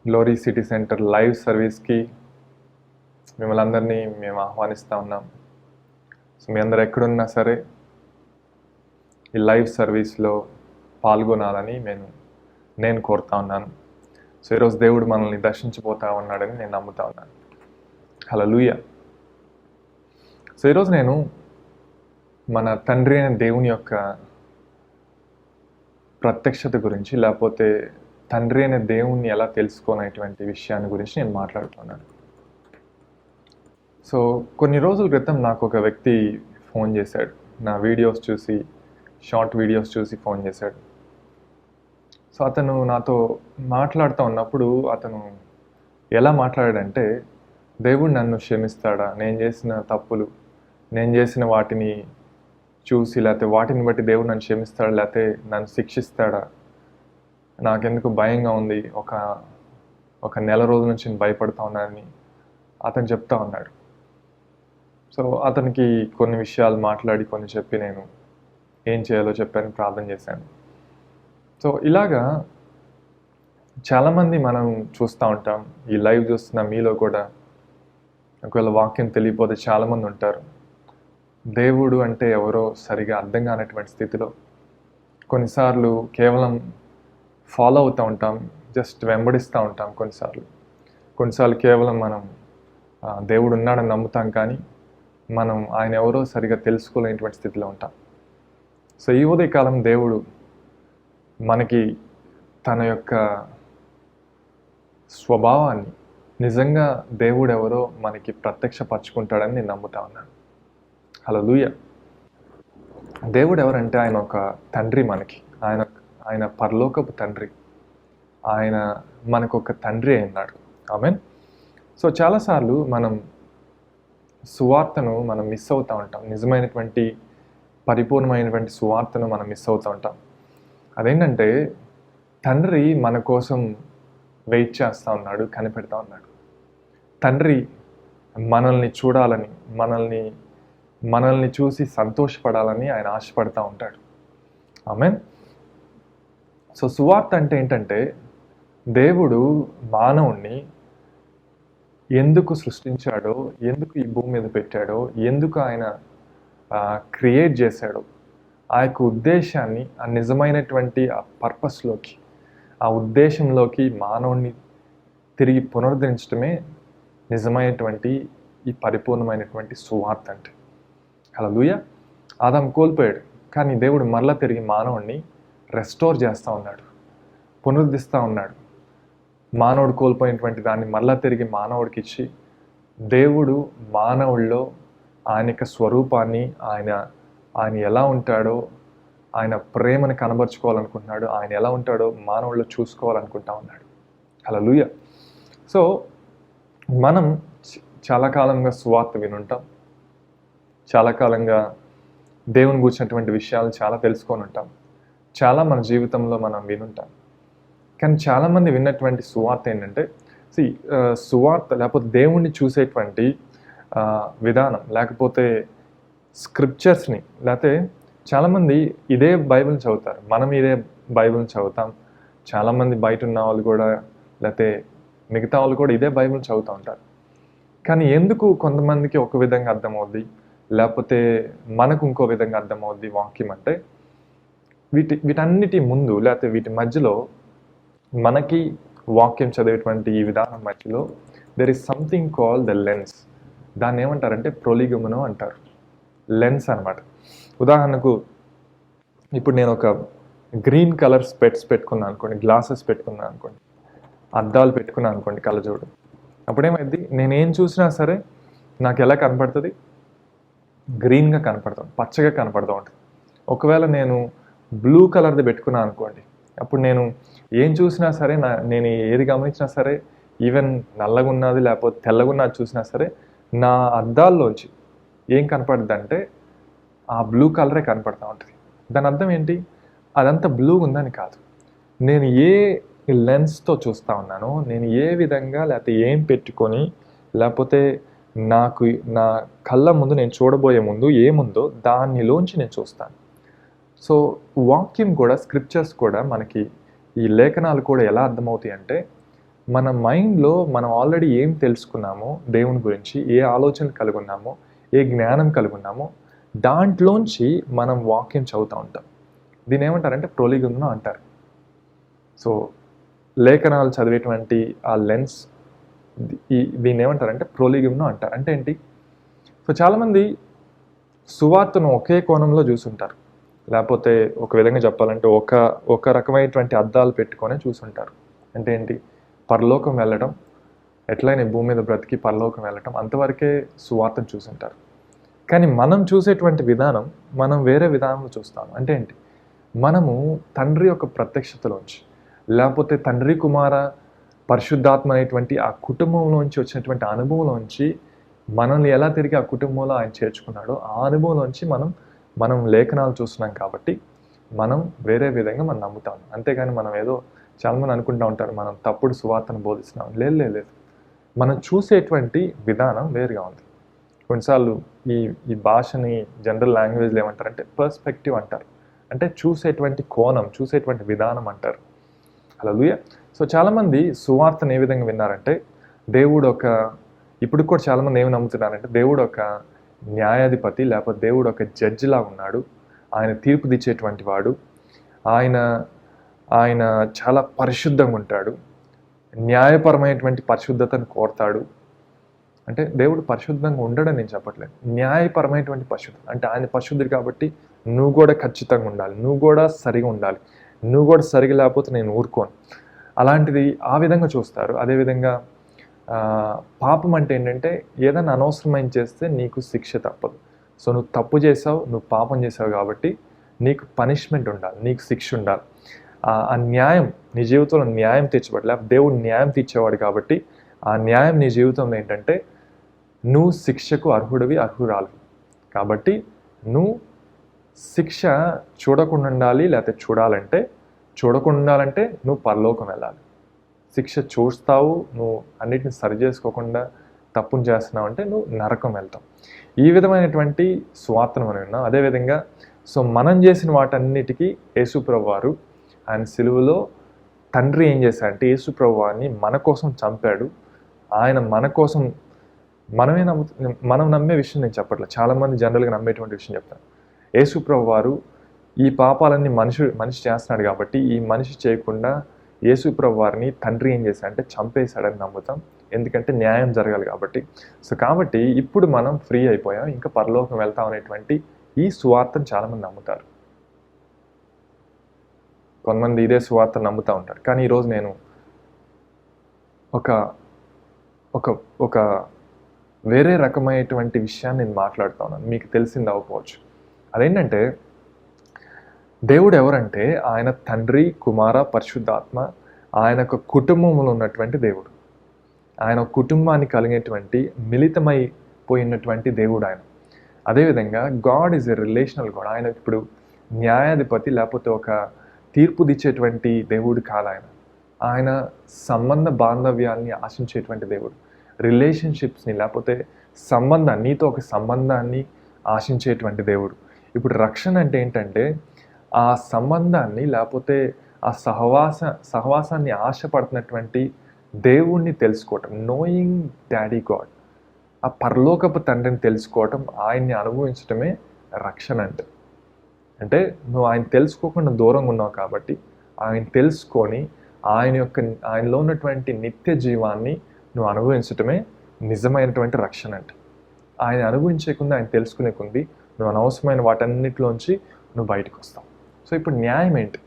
Glory city centre live సర్వీస్కి మిమ్మల్ని అందరినీ మేము ఆహ్వానిస్తూ ఉన్నాం. సో మీ అందరు ఎక్కడున్నా సరే ఈ లైవ్ సర్వీస్లో పాల్గొనాలని నేను కోరుతా ఉన్నాను. సో ఈరోజు దేవుడు మనల్ని దర్శించిపోతా ఉన్నాడని నేను నమ్ముతా ఉన్నాను. హల్లెలూయా. సో ఈరోజు నేను మన తండ్రి అయిన దేవుని యొక్క ప్రత్యక్షత గురించి, లేకపోతే తండ్రి అయిన దేవుణ్ణి ఎలా తెలుసుకోనేటువంటి విషయాన్ని గురించి నేను మాట్లాడుతున్నాను. సో కొన్ని రోజుల క్రితం నాకు ఒక వ్యక్తి ఫోన్ చేశాడు. నా వీడియోస్ చూసి, షార్ట్ వీడియోస్ చూసి ఫోన్ చేశాడు. సో అతను నాతో మాట్లాడుతూ ఉన్నప్పుడు అతను ఎలా మాట్లాడాడంటే, దేవుడు నన్ను క్షమిస్తాడా, నేను చేసిన తప్పులు, నేను చేసిన వాటిని చూసి, లేకపోతే వాటిని బట్టి దేవుడు నన్ను క్షమిస్తాడా, లేకపోతే నన్ను శిక్షిస్తాడా, నాకెందుకు భయంగా ఉంది, ఒక నెల రోజుల నుంచి నేను భయపడుతూ ఉన్నానని అతను చెప్తా ఉన్నాడు. సో అతనికి కొన్ని విషయాలు మాట్లాడి కొన్ని చెప్పి నేను ఏం చేయాలో చెప్పాను, ప్రార్థన చేశాను. సో ఇలాగా చాలామంది మనం చూస్తూ ఉంటాం. ఈ లైవ్ చూస్తున్న మీలో కూడా ఒకవేళ వాక్యం తెలియకపోతే చాలామంది ఉంటారు. దేవుడు అంటే ఎవరో సరిగా అర్థం కానటువంటి స్థితిలో కొన్నిసార్లు కేవలం ఫాలో అవుతూ ఉంటాం, జస్ట్ వెంబడిస్తూ ఉంటాం. కొన్నిసార్లు కేవలం మనం దేవుడు ఉన్నాడని నమ్ముతాం, కానీ మనం ఆయన ఎవరో సరిగా తెలుసుకోలేనటువంటి స్థితిలో ఉంటాం. సో ఈ ఉదయకాలం దేవుడు మనకి తన యొక్క స్వభావాన్ని, నిజంగా దేవుడు ఎవరో మనకి ప్రత్యక్షపరచుకుంటాడని నేను నమ్ముతా ఉన్నాను. హల్లెలూయా. దేవుడు ఎవరంటే ఆయన ఒక తండ్రి మనకి. ఆయన పరలోకపు తండ్రి. ఆయన మనకు ఒక తండ్రి అయినాడు. ఆమేన్. సో చాలాసార్లు మనం సువార్తను మనం మిస్ అవుతూ ఉంటాం. నిజమైనటువంటి పరిపూర్ణమైనటువంటి సువార్తను మనం మిస్ అవుతూ ఉంటాం. అదేంటంటే తండ్రి మన కోసం వెయిట్ చేస్తూ ఉన్నాడు, కనిపెడతా ఉన్నాడు. తండ్రి మనల్ని చూడాలని, మనల్ని చూసి సంతోషపడాలని ఆయన ఆశపడతా ఉంటాడు. ఆమేన్. సో సువార్త అంటే ఏంటంటే, దేవుడు మానవుణ్ణి ఎందుకు సృష్టించాడో, ఎందుకు ఈ భూమి మీద పెట్టాడో, ఎందుకు ఆయన క్రియేట్ చేశాడో, ఆ యొక్క ఉద్దేశాన్ని, ఆ నిజమైనటువంటి ఆ పర్పస్లోకి, ఆ ఉద్దేశంలోకి మానవుణ్ణి తిరిగి పునరుద్ధరించడమే నిజమైనటువంటి ఈ పరిపూర్ణమైనటువంటి సువార్త అంటే. హల్లెలూయా. ఆదాము కోల్పోయాడు, కానీ దేవుడు మరలా తిరిగి మానవుణ్ణి రెస్టోర్ చేస్తూ ఉన్నాడు, పునరుద్ధరిస్తూ ఉన్నాడు. మానవుడు కోల్పోయినటువంటి దాన్ని మరలా తిరిగి మానవుడికి ఇచ్చి, దేవుడు మానవుల్లో ఆయన యొక్క స్వరూపాన్ని, ఆయన ఎలా ఉంటాడో, ఆయన ప్రేమను కనబరుచుకోవాలనుకుంటున్నాడు, ఆయన ఎలా ఉంటాడో మానవుల్లో చూసుకోవాలనుకుంటా ఉన్నాడు. హల్లెలూయా. సో మనం చాలా కాలంగా సువార్త వినుంటాం, చాలా కాలంగా దేవుని గురించినటువంటి విషయాలు చాలా తెలుసుకొని ఉంటాం, చాలా మన జీవితంలో మనం వినుంటాం. కానీ చాలామంది విన్నటువంటి సువార్త ఏంటంటే, సువార్త లేకపోతే దేవుణ్ణి చూసేటువంటి విధానం, లేకపోతే స్క్రిప్చర్స్ని, లేకపోతే చాలామంది ఇదే బైబిల్ని చదువుతారు, మనం ఇదే బైబిల్ని చదువుతాం. చాలామంది బయట ఉన్న వాళ్ళు కూడా, లేకపోతే మిగతా వాళ్ళు కూడా ఇదే బైబిల్ని చదువుతూ ఉంటారు. కానీ ఎందుకు కొంతమందికి ఒక విధంగా అర్థమవుద్ది, లేకపోతే మనకు ఇంకో విధంగా అర్థమవుద్ది వాక్యం అంటే, వీటన్నిటి ముందు, లేకపోతే వీటి మధ్యలో, మనకి వాక్యం చదివేటువంటి ఈ విధానం మధ్యలో there is something call the lens. దాన్ని ఏమంటారంటే ప్రొలిగమనం అంటారు. లెన్స్ అన్నమాట. ఉదాహరణకు ఇప్పుడు నేను ఒక గ్రీన్ కలర్ స్పెట్స్ పెట్టుకున్నాను అనుకోండి, గ్లాసెస్ పెట్టుకున్నాను అనుకోండి, అద్దాలు పెట్టుకున్నాను అనుకోండి, కళ్ళజోడు. అప్పుడేమైంది, నేనేం చూసినా సరే నాకు ఎలా కనపడుతుంది, గ్రీన్గా కనపడుతుంది, పచ్చగా కనపడుతూ ఉంటుంది. ఒకవేళ నేను బ్లూ కలర్ది పెట్టుకున్నాను అనుకోండి, అప్పుడు నేను ఏం చూసినా సరే, నేను ఏది గమనించినా సరే, ఈవెన్ నల్లగా ఉన్నది లేకపోతే తెల్లగా ఉన్నది చూసినా సరే, నా అద్దాల్లోంచి ఏం కనపడుద్ది అంటే ఆ బ్లూ కలరే కనపడుతూ ఉంటుంది. దాని అర్థం ఏంటి, అదంతా బ్లూ ఉందని కాదు. నేను ఏ లెన్స్తో చూస్తూ ఉన్నానో, నేను ఏ విధంగా, లేకపోతే ఏం పెట్టుకొని, లేకపోతే నాకు నా కళ్ళ ముందు నేను చూడబోయే ముందు ఏముందో దానిలోంచి నేను చూస్తాను. సో వాక్యం కూడా, స్క్రిప్చర్స్ కూడా, మనకి ఈ లేఖనాలు కూడా ఎలా అర్థమవుతాయి అంటే, మన మైండ్లో మనం ఆల్రెడీ ఏం తెలుసుకున్నామో దేవుని గురించి, ఏ ఆలోచనలు కలిగి ఉన్నామో, ఏ జ్ఞానం కలిగి ఉన్నామో దాంట్లోంచి మనం వాక్యం చదువుతూ ఉంటాం. దీని ఏమంటారంటే ప్రొలిగుమ్నం అంటారు. సో లేఖనాలు చదివేటువంటి ఆ లెన్స్ దీన్ని ఏమంటారంటే ప్రొలిగుమ్నం అంటారు. అంటే ఏంటి? సో చాలామంది సువార్తను ఒకే కోణంలో చూసుంటారు, లేకపోతే ఒక విధంగా చెప్పాలంటే ఒక రకమైనటువంటి అద్దాలు పెట్టుకొని చూసుంటారు. అంటే ఏంటి? పరలోకం వెళ్ళడం, ఎట్లయినా భూమి మీద బ్రతికి పరలోకం వెళ్ళటం, అంతవరకే సువార్తను చూసుంటారు. కానీ మనం చూసేటువంటి విధానం మనం వేరే విధానంలో చూస్తాము. అంటే ఏంటి? మనము తండ్రి యొక్క ప్రత్యక్షతలోంచి, లేకపోతే తండ్రి కుమార పరిశుద్ధాత్మ అనేటువంటి ఆ కుటుంబంలోంచి వచ్చినటువంటి అనుభవంలోంచి మనల్ని ఎలా తిరిగి ఆ కుటుంబంలో ఆయన చేర్చుకున్నాడో ఆ అనుభవంలోంచి మనం లేఖనాలు చూస్తున్నాం కాబట్టి మనం వేరే విధంగా మనం నమ్ముతాం. అంతేగాని మనం ఏదో చాలామంది అనుకుంటూ ఉంటారు మనం తప్పుడు సువార్తను బోధిస్తున్నాం. లేదు. మనం చూసేటువంటి విధానం వేరుగా ఉంది. కొన్నిసార్లు ఈ భాషని జనరల్ లాంగ్వేజ్లో ఏమంటారంటే పర్స్పెక్టివ్ అంటారు. అంటే చూసేటువంటి కోణం, చూసేటువంటి విధానం అంటారు. హల్లెలూయా. సో చాలామంది సువార్తను ఏ విధంగా విన్నారంటే ఇప్పుడు కూడా చాలామంది ఏమి నమ్ముతున్నారంటే దేవుడు ఒక న్యాయాధిపతి, లేకపోతే దేవుడు ఒక జడ్జిలా ఉన్నాడు, ఆయన తీర్పు తెచ్చేటువంటి వాడు, ఆయన చాలా పరిశుద్ధంగా ఉంటాడు, న్యాయపరమైనటువంటి పరిశుద్ధతను కోరతాడు. అంటే దేవుడు పరిశుద్ధంగా ఉండడని నేను చెప్పట్లేదు, న్యాయపరమైనటువంటి పరిశుద్ధత. అంటే ఆయన పరిశుద్ధుడు కాబట్టి నువ్వు కూడా ఖచ్చితంగా ఉండాలి, నువ్వు కూడా సరిగా ఉండాలి, నువ్వు కూడా సరిగా లేకపోతే నేను ఊరుకోను, అలాంటిది ఆ విధంగా చూస్తారు. అదేవిధంగా పాపం అంటే ఏంటంటే ఏదైనా అనవసరమైన చేస్తే నీకు శిక్ష తప్పదు. సో నువ్వు తప్పు చేసావు, నువ్వు పాపం చేసావు కాబట్టి నీకు పనిష్మెంట్ ఉండాలి, నీకు శిక్ష ఉండాలి. ఆ న్యాయం నీ జీవితంలో న్యాయం తెచ్చబడి, లేకపోతే దేవుడు న్యాయం తీర్చేవాడు కాబట్టి ఆ న్యాయం నీ జీవితంలో ఏంటంటే నువ్వు శిక్షకు అర్హురాలు కాబట్టి నువ్వు శిక్ష చూడకుండా ఉండాలి. లేకపోతే చూడకుండా ఉండాలంటే నువ్వు పరలోకం వెళ్ళాలి. శిక్ష చూస్తావు, నువ్వు అన్నిటిని సరి చేసుకోకుండా తప్పును చేస్తున్నావు అంటే నువ్వు నరకం వెళ్తావు. ఈ విధమైనటువంటి సువార్తను మనం విన్నాం. అదేవిధంగా సో మనం చేసిన వాటన్నిటికీ యేసుప్రభువు వారు ఆయన సిలువలో తండ్రి ఏం చేశాడంటే యేసుప్రభువు వారిని మన కోసం చంపాడు. ఆయన మన కోసం మనం నమ్మే విషయం నేను చెప్పట్లేదు, చాలామంది జనరల్గా నమ్మేటువంటి విషయం చెప్తాను. యేసుప్రభువు వారు ఈ పాపాలన్నీ మనిషి చేస్తున్నాడు కాబట్టి ఈ మనిషి చేయకుండా యేసుప్రభువు వారిని తండ్రి ఏం చేశాడంటే చంపేశాడని నమ్ముతాం. ఎందుకంటే న్యాయం జరగాలి కాబట్టి. సో కాబట్టి ఇప్పుడు మనం ఫ్రీ అయిపోయాం, ఇంకా పరలోకం వెళ్తాం అనేటువంటి ఈ సువార్తను చాలామంది నమ్ముతారు. కొంతమంది ఇదే సువార్తను నమ్ముతూ ఉంటారు. కానీ ఈరోజు నేను ఒక వేరే రకమైనటువంటి విషయాన్ని నేను మాట్లాడుతూ ఉన్నాను. మీకు తెలిసింది అవ్వకపోవచ్చు. అదేంటంటే దేవుడు ఎవరంటే ఆయన తండ్రి, కుమార, పరిశుద్ధాత్మ, ఆయన ఒక కుటుంబంలో ఉన్నటువంటి దేవుడు. ఆయన కుటుంబాన్ని కలిగేటువంటి మిళితమైపోయినటువంటి దేవుడు ఆయన. అదేవిధంగా God is a relational God. ఆయన ఇప్పుడు న్యాయాధిపతి లేకపోతే ఒక తీర్పు దిచ్చేటువంటి దేవుడు కాదు. ఆయన సంబంధ బాంధవ్యాల్ని ఆశించేటువంటి దేవుడు. రిలేషన్షిప్స్ని లేకపోతే నీతో ఒక సంబంధాన్ని ఆశించేటువంటి దేవుడు. ఇప్పుడు రక్షణ అంటే ఏంటంటే ఆ సంబంధాన్ని లేకపోతే ఆ సహవాసాన్ని ఆశపడుతున్నటువంటి దేవుణ్ణి తెలుసుకోవటం, నోయింగ్ డాడీ గాడ్, ఆ పరలోకపు తండ్రిని తెలుసుకోవటం, ఆయన్ని అనుభవించటమే రక్షణ అంటే నువ్వు ఆయన తెలుసుకోకుండా దూరంగా ఉన్నావు కాబట్టి ఆయన తెలుసుకొని ఆయనలో ఉన్నటువంటి నిత్య జీవాన్ని నువ్వు అనుభవించటమే నిజమైనటువంటి రక్షణ ఆయన అనుభవించకుండా ఆయన తెలుసుకునే కొంది నువ్వు అనవసరమైన వాటన్నిటిలోంచి నువ్వు బయటకు వస్తావు. సో ఇప్పుడు న్యాయం ఏంటి?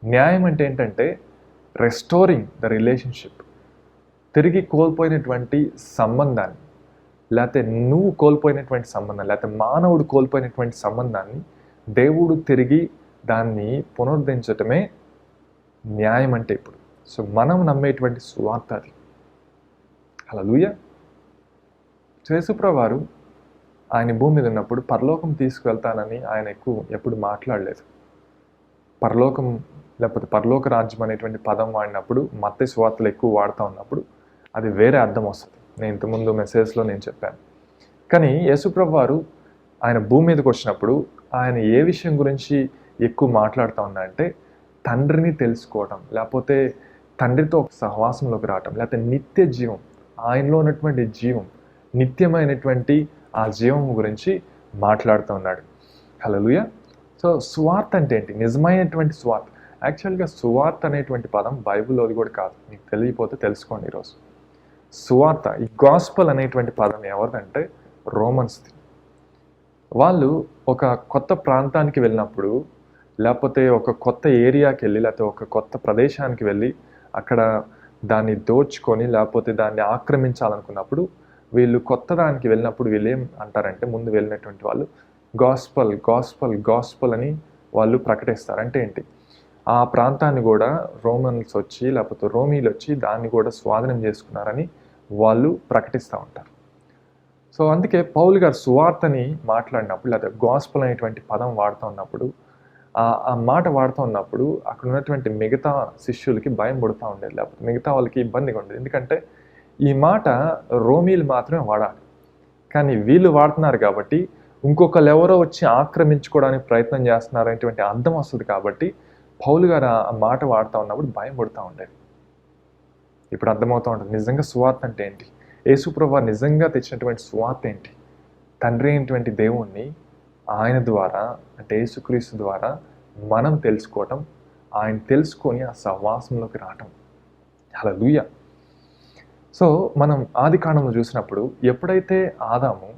న్యాయం అంటే ఏంటంటే రెస్టోరింగ్ ద రిలేషన్షిప్. తిరిగి కోల్పోయినటువంటి సంబంధాన్ని, లేకపోతే నువ్వు కోల్పోయినటువంటి సంబంధం, లేకపోతే మానవుడు కోల్పోయినటువంటి సంబంధాన్ని దేవుడు తిరిగి దాన్ని పునరుద్ధరించటమే న్యాయం అంటే ఇప్పుడు. సో మనం నమ్మేటువంటి సువార్త అది. హల్లెలూయా. యేసుప్రభువు వారు ఆయన భూమి మీద ఉన్నప్పుడు పరలోకం తీసుకువెళ్తానని ఆయన ఎప్పుడు మాట్లాడలేదు. పరలోకం లేకపోతే పరలోక రాజ్యం అనేటువంటి పదం వాడినప్పుడు, మత్తయి సువార్తలు ఎక్కువ వాడుతూ ఉన్నప్పుడు అది వేరే అర్థం వస్తుంది. నేను ఇంతకుముందు మెసేజ్లో నేను చెప్పాను. కానీ యేసుప్రభువు వారు ఆయన భూమి మీదకి వచ్చినప్పుడు ఆయన ఏ విషయం గురించి ఎక్కువ మాట్లాడుతూ ఉన్నారంటే తండ్రిని తెలుసుకోవటం, లేకపోతే తండ్రితో ఒక సహవాసంలోకి రావటం, లేకపోతే నిత్య జీవం, ఆయనలో ఉన్నటువంటి జీవం, నిత్యమైనటువంటి ఆ జీవం గురించి మాట్లాడుతూ ఉన్నాడు. హల్లెలూయా. సో సువార్త అంటే ఏంటి? నిజమైనటువంటి సువార్త. యాక్చువల్గా సువార్త అనేటువంటి పదం బైబిల్లోది కూడా కాదు. మీకు తెలియకపోతే తెలుసుకోండి ఈరోజు. సువార్త, ఈ గాస్పల్ అనేటువంటి పదం ఎవరిదంటే రోమన్స్ది. వాళ్ళు ఒక కొత్త ప్రాంతానికి వెళ్ళినప్పుడు, లేకపోతే ఒక కొత్త ఏరియాకి వెళ్ళి, లేకపోతే ఒక కొత్త ప్రదేశానికి వెళ్ళి అక్కడ దాన్ని దోచుకొని లేకపోతే దాన్ని ఆక్రమించాలనుకున్నప్పుడు, వీళ్ళు కొత్త దానికి వెళ్ళినప్పుడు వీళ్ళు ఏం అంటారంటే, ముందు వెళ్ళినటువంటి వాళ్ళు గాస్పల్ గాస్పల్ గాస్పల్ అని వాళ్ళు ప్రకటిస్తారు. అంటే ఏంటి? ఆ ప్రాంతాన్ని కూడా రోమన్స్ వచ్చి లేకపోతే రోమీలు వచ్చి దాన్ని కూడా స్వాధీనం చేసుకున్నారని వాళ్ళు ప్రకటిస్తూ ఉంటారు. సో అందుకే పౌలు గారు సువార్తని మాట్లాడినప్పుడు, లేకపోతే గాస్పల్ అనేటువంటి పదం వాడుతూ ఉన్నప్పుడు, ఆ మాట వాడుతూ ఉన్నప్పుడు అక్కడ ఉన్నటువంటి మిగతా శిష్యులకి భయం పుడుతూ ఉండేది, లేకపోతే మిగతా వాళ్ళకి ఇబ్బందిగా ఉండేది. ఎందుకంటే ఈ మాట రోమీలు మాత్రమే వాడాలి, కానీ వీళ్ళు వాడుతున్నారు కాబట్టి ఇంకొకరు ఎవరో వచ్చి ఆక్రమించుకోవడానికి ప్రయత్నం చేస్తున్నారు అనేటువంటి అర్థం వస్తుంది. కాబట్టి పౌలు గారు ఆ మాట వాడుతూ ఉన్నప్పుడు భయం పుడుతూ ఉండేది. ఇప్పుడు అర్థమవుతూ ఉంటుంది నిజంగా సువార్త అంటే ఏంటి, యేసుప్రభువు నిజంగా తెచ్చినటువంటి సువార్త ఏంటి. తండ్రి అయినటువంటి దేవుణ్ణి ఆయన ద్వారా, అంటే యేసుక్రీస్తు ద్వారా మనం తెలుసుకోవటం, ఆయన తెలుసుకొని ఆ సహవాసంలోకి రావటం. హల్లెలూయా. సో మనం ఆది కాండంలో చూసినప్పుడు ఎప్పుడైతే ఆదాము,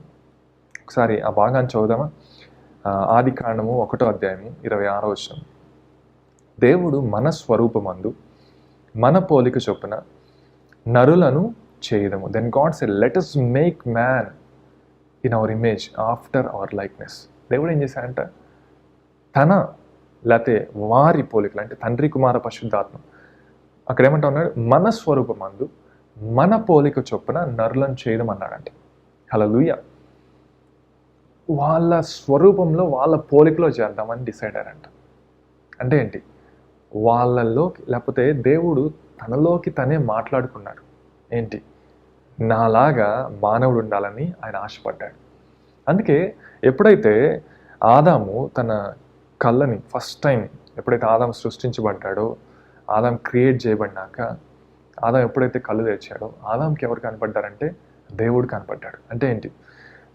ఒకసారి ఆ భాగాన్ని చదువుదామా? ఆది కాండము 1వ అధ్యాయము 26వ వచనం. దేవుడు మన స్వరూపమందు మన పోలిక చొప్పున నరులను చేయుదము. Then God said, let us make man in our image after our likeness. దేవుడు ఏం చేశాడంట? తన లేకపోతే వారి పోలికలు, అంటే తండ్రి కుమార పరిశుద్ధాత్మ, అక్కడ ఏమంటా ఉన్నాడు? మన స్వరూపమందు మన పోలిక చొప్పున నరులను చేయడం అన్నాడంట. హల్లెలూయా. వాళ్ళ స్వరూపంలో వాళ్ళ పోలికలో చేద్దామని డిసైడ్ అయ్యారంట. అంటే ఏంటి? వాళ్ళలోకి, లేకపోతే దేవుడు తనలోకి తనే మాట్లాడుకున్నాడు. ఏంటి? నాలాగా మానవుడు ఉండాలని ఆయన ఆశపడ్డాడు. అందుకే ఎప్పుడైతే ఆదాము తన కళ్ళని ఫస్ట్ టైం, ఎప్పుడైతే ఆదాము సృష్టించబడ్డాడో, ఆదాం క్రియేట్ చేయబడినాక ఆదాం ఎప్పుడైతే కళ్ళు తెరిచాడో, ఆదాంకి ఎవరు కనపడ్డారంటే దేవుడు కనపడ్డాడు. అంటే ఏంటి?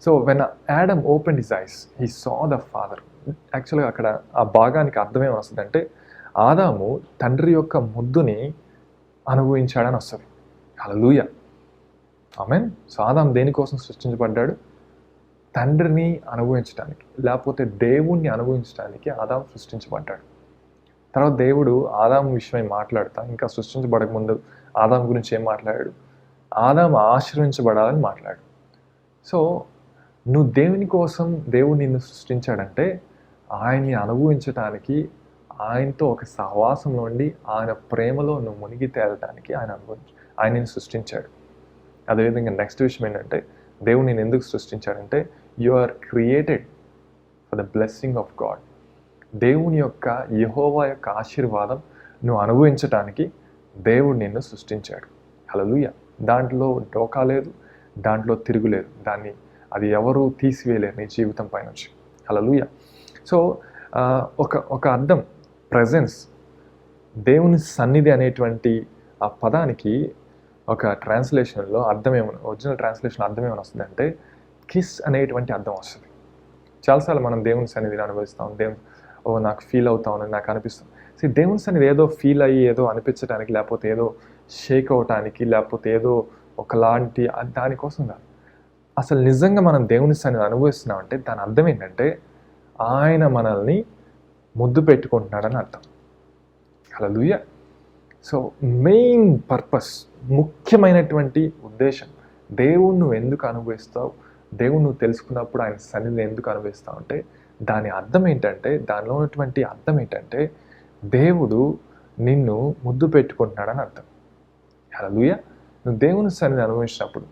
So when Adam open his eyes he saw the father. యాక్చువల్గా అక్కడ ఆ భాగానికి అర్థమేమి వస్తుందంటే, ఆదాము తండ్రి యొక్క ముద్దుని అనుభవించాడని వస్తుంది. హల్లెలూయా. ఆమేన్. సో ఆదాము దేనికోసం సృష్టించబడ్డాడు? తండ్రిని అనుభవించడానికి, లేకపోతే దేవుణ్ణి అనుభవించడానికి ఆదాము సృష్టించబడ్డాడు. తర్వాత దేవుడు ఆదాము విషయమై మాట్లాడుతా, ఇంకా సృష్టించబడక ముందు ఆదాము గురించి ఏం మాట్లాడాడు? ఆదాము ఆశీర్వించబడాలని మాట్లాడు. సో నువ్వు దేవుని కోసం దేవుడు నిన్ను సృష్టించాడంటే ఆయన్ని అనుభవించటానికి, ఆయనతో ఒక సహవాసం నుండి ఆయన ప్రేమలో నువ్వు మునిగి తేలటానికి ఆయన నిన్ను సృష్టించాడు. అదేవిధంగా నెక్స్ట్ విషయం ఏంటంటే, దేవుడు నేను ఎందుకు సృష్టించాడంటే, you are created for the blessing of God. దేవుని యొక్క, యెహోవా యొక్క ఆశీర్వాదం నువ్వు అనుభవించటానికి దేవుడు నిన్ను సృష్టించాడు. హల్లెలూయా. దాంట్లో డోకా లేదు, దాంట్లో తిరుగులేదు. అది ఎవరు తీసివేయలేరు నీ జీవితం పై నుంచి. హల్లెలూయా. సో ఒక అర్థం, ప్రెజెన్స్, దేవుని సన్నిధి అనేటువంటి ఆ పదానికి ఒక ట్రాన్స్లేషన్లో అర్థం ఏమైనా, ఒరిజినల్ ట్రాన్స్లేషన్ అర్థం ఏమైనా వస్తుందంటే కిస్ అనేటువంటి అర్థం వస్తుంది. చాలాసార్లు మనం దేవుని సన్నిధిని అనుభవిస్తాం, నాకు ఫీల్ అవుతా ఉన్నది, నాకు అనిపిస్తుంది. సో దేవుని సన్నిధి ఏదో ఫీల్ అయ్యి ఏదో అనిపించడానికి, లేకపోతే ఏదో షేక్ అవటానికి, లేకపోతే ఏదో ఒకలాంటి దానికోసం కాదు. అసలు నిజంగా మనం దేవుని సన్నిధిని అనుభవిస్తున్నామంటే దాని అర్థం ఏంటంటే ఆయన మనల్ని ముద్దు పెట్టుకుంటున్నాడని అర్థం. హల్లెలూయా. సో మెయిన్ పర్పస్, ముఖ్యమైనటువంటి ఉద్దేశం, దేవుణ్ణి నువ్వు ఎందుకు అనుభవిస్తావు, దేవుణ్ణి నువ్వు తెలుసుకున్నప్పుడు ఆయన సన్నిధిని ఎందుకు అనుభవిస్తావు అంటే దాని అర్థం ఏంటంటే, దానిలో ఉన్నటువంటి అర్థం ఏంటంటే దేవుడు నిన్ను ముద్దు పెట్టుకుంటున్నాడని అర్థం. హల్లెలూయా. నువ్వు దేవుని సన్నిధిని అనుభవించినప్పుడు,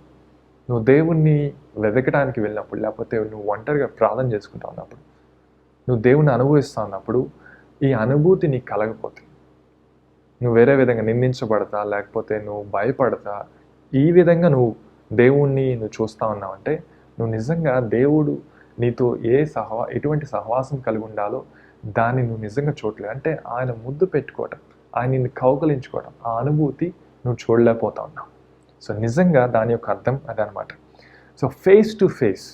నువ్వు దేవుణ్ణి వెతకడానికి వెళ్ళినప్పుడు, లేకపోతే నువ్వు ఒంటరిగా ప్రార్థన చేసుకుంటా ఉన్నప్పుడు, నువ్వు దేవుణ్ణి అనుభవిస్తూ ఉన్నప్పుడు ఈ అనుభూతి నీకు కలగపోతే, నువ్వు వేరే విధంగా నిందించబడతా, లేకపోతే నువ్వు భయపడతా, ఈ విధంగా నువ్వు దేవుణ్ణి చూస్తూ ఉన్నావంటే నువ్వు నిజంగా దేవుడు నీతో ఎటువంటి సహవాసం కలిగి ఉండాలో దాన్ని నువ్వు నిజంగా చూడలేదు. అంటే ఆయన ముద్దు పెట్టుకోవటం, ఆయన నిన్ను కౌగలించుకోవడం, ఆ అనుభూతి నువ్వు చూడలేకపోతా ఉన్నావు. సో నిజంగా దాని యొక్క అర్థం అదనమాట. సో ఫేస్ టు ఫేస్,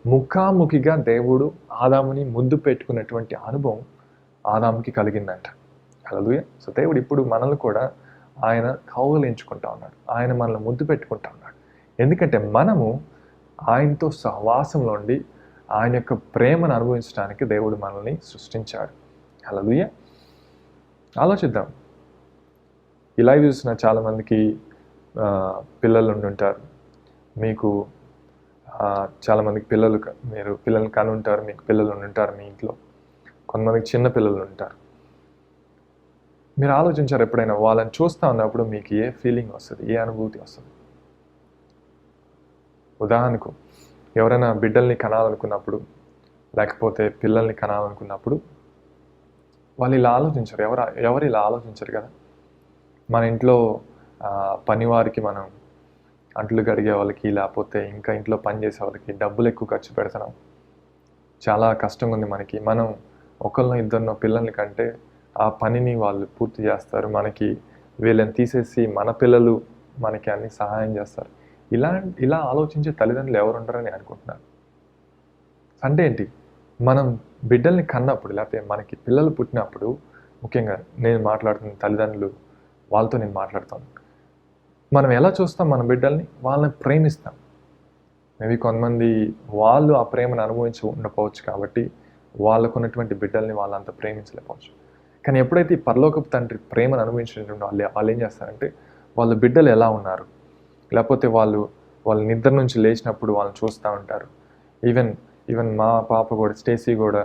ముఖాముఖిగా దేవుడు ఆదాముని ముద్దు పెట్టుకున్నటువంటి అనుభవం ఆదాముకి కలిగిందంట. హల్లెలూయా. సో దేవుడు ఇప్పుడు మనల్ని కూడా ఆయన కౌగలించుకుంటా ఉన్నాడు, ఆయన మనల్ని ముద్దు పెట్టుకుంటా ఉన్నాడు. ఎందుకంటే మనము ఆయనతో సహవాసంలో ఉండి ఆయన యొక్క ప్రేమను అనుభవించడానికి దేవుడు మనల్ని సృష్టించాడు. హల్లెలూయా. ఆలోచిద్దాం. ఇలా చూసిన చాలామందికి పిల్లలు ఉండుంటారు. మీకు చాలామందికి మీరు పిల్లల్ని కని ఉంటారు, మీకు పిల్లలు ఉండుంటారు మీ ఇంట్లో. కొంతమందికి చిన్న పిల్లలు ఉంటారు. మీరు ఆలోచించారు ఎప్పుడైనా వాళ్ళని చూస్తూ ఉన్నప్పుడు మీకు ఏ ఫీలింగ్ వస్తుంది, ఏ అనుభూతి వస్తుంది? ఉదాహరణకు ఎవరైనా బిడ్డల్ని కనాలనుకున్నప్పుడు, లేకపోతే పిల్లల్ని కనాలనుకున్నప్పుడు వాళ్ళు ఇలా ఆలోచించరు. ఎవరు ఇలా ఆలోచించరు కదా. మన ఇంట్లో పనివారికి మనం అంట్లు కడిగే వాళ్ళకి, లేకపోతే ఇంకా ఇంట్లో పని చేసే వాళ్ళకి డబ్బులు ఎక్కువ ఖర్చు పెడుతున్నాం, చాలా కష్టంగా ఉంది మనకి. మనం ఒకళ్ళనో ఇద్దరినో పిల్లల్ని కంటే ఆ పనిని వాళ్ళు పూర్తి చేస్తారు. మనకి వీళ్ళని తీసేసి మన పిల్లలు మనకి అన్ని సహాయం చేస్తారు. ఇలా ఆలోచించే తల్లిదండ్రులు ఎవరు ఉంటారని అనుకుంటున్నారు. అంటే ఏంటి, మనం బిడ్డల్ని కన్నప్పుడు, లేకపోతే మనకి పిల్లలు పుట్టినప్పుడు, ముఖ్యంగా నేను మాట్లాడుతున్న తల్లిదండ్రులు, వాళ్ళతో నేను మాట్లాడుతాను. మనం ఎలా చూస్తాం మన బిడ్డల్ని? వాళ్ళని ప్రేమిస్తాం. మేబీ కొంతమంది వాళ్ళు ఆ ప్రేమను అనుభవించి ఉండకపోవచ్చు, కాబట్టి వాళ్ళకున్నటువంటి బిడ్డల్ని వాళ్ళంత ప్రేమించలేకపోవచ్చు. కానీ ఎప్పుడైతే ఈ పరలోకపు తండ్రి ప్రేమను అనుభవించినటువంటి వాళ్ళు ఏం చేస్తారంటే, వాళ్ళ బిడ్డలు ఎలా ఉన్నారు, లేకపోతే వాళ్ళ నిద్ర నుంచి లేచినప్పుడు వాళ్ళని చూస్తూ ఉంటారు. ఈవెన్ మా పాప కూడా, స్టేసీ కూడా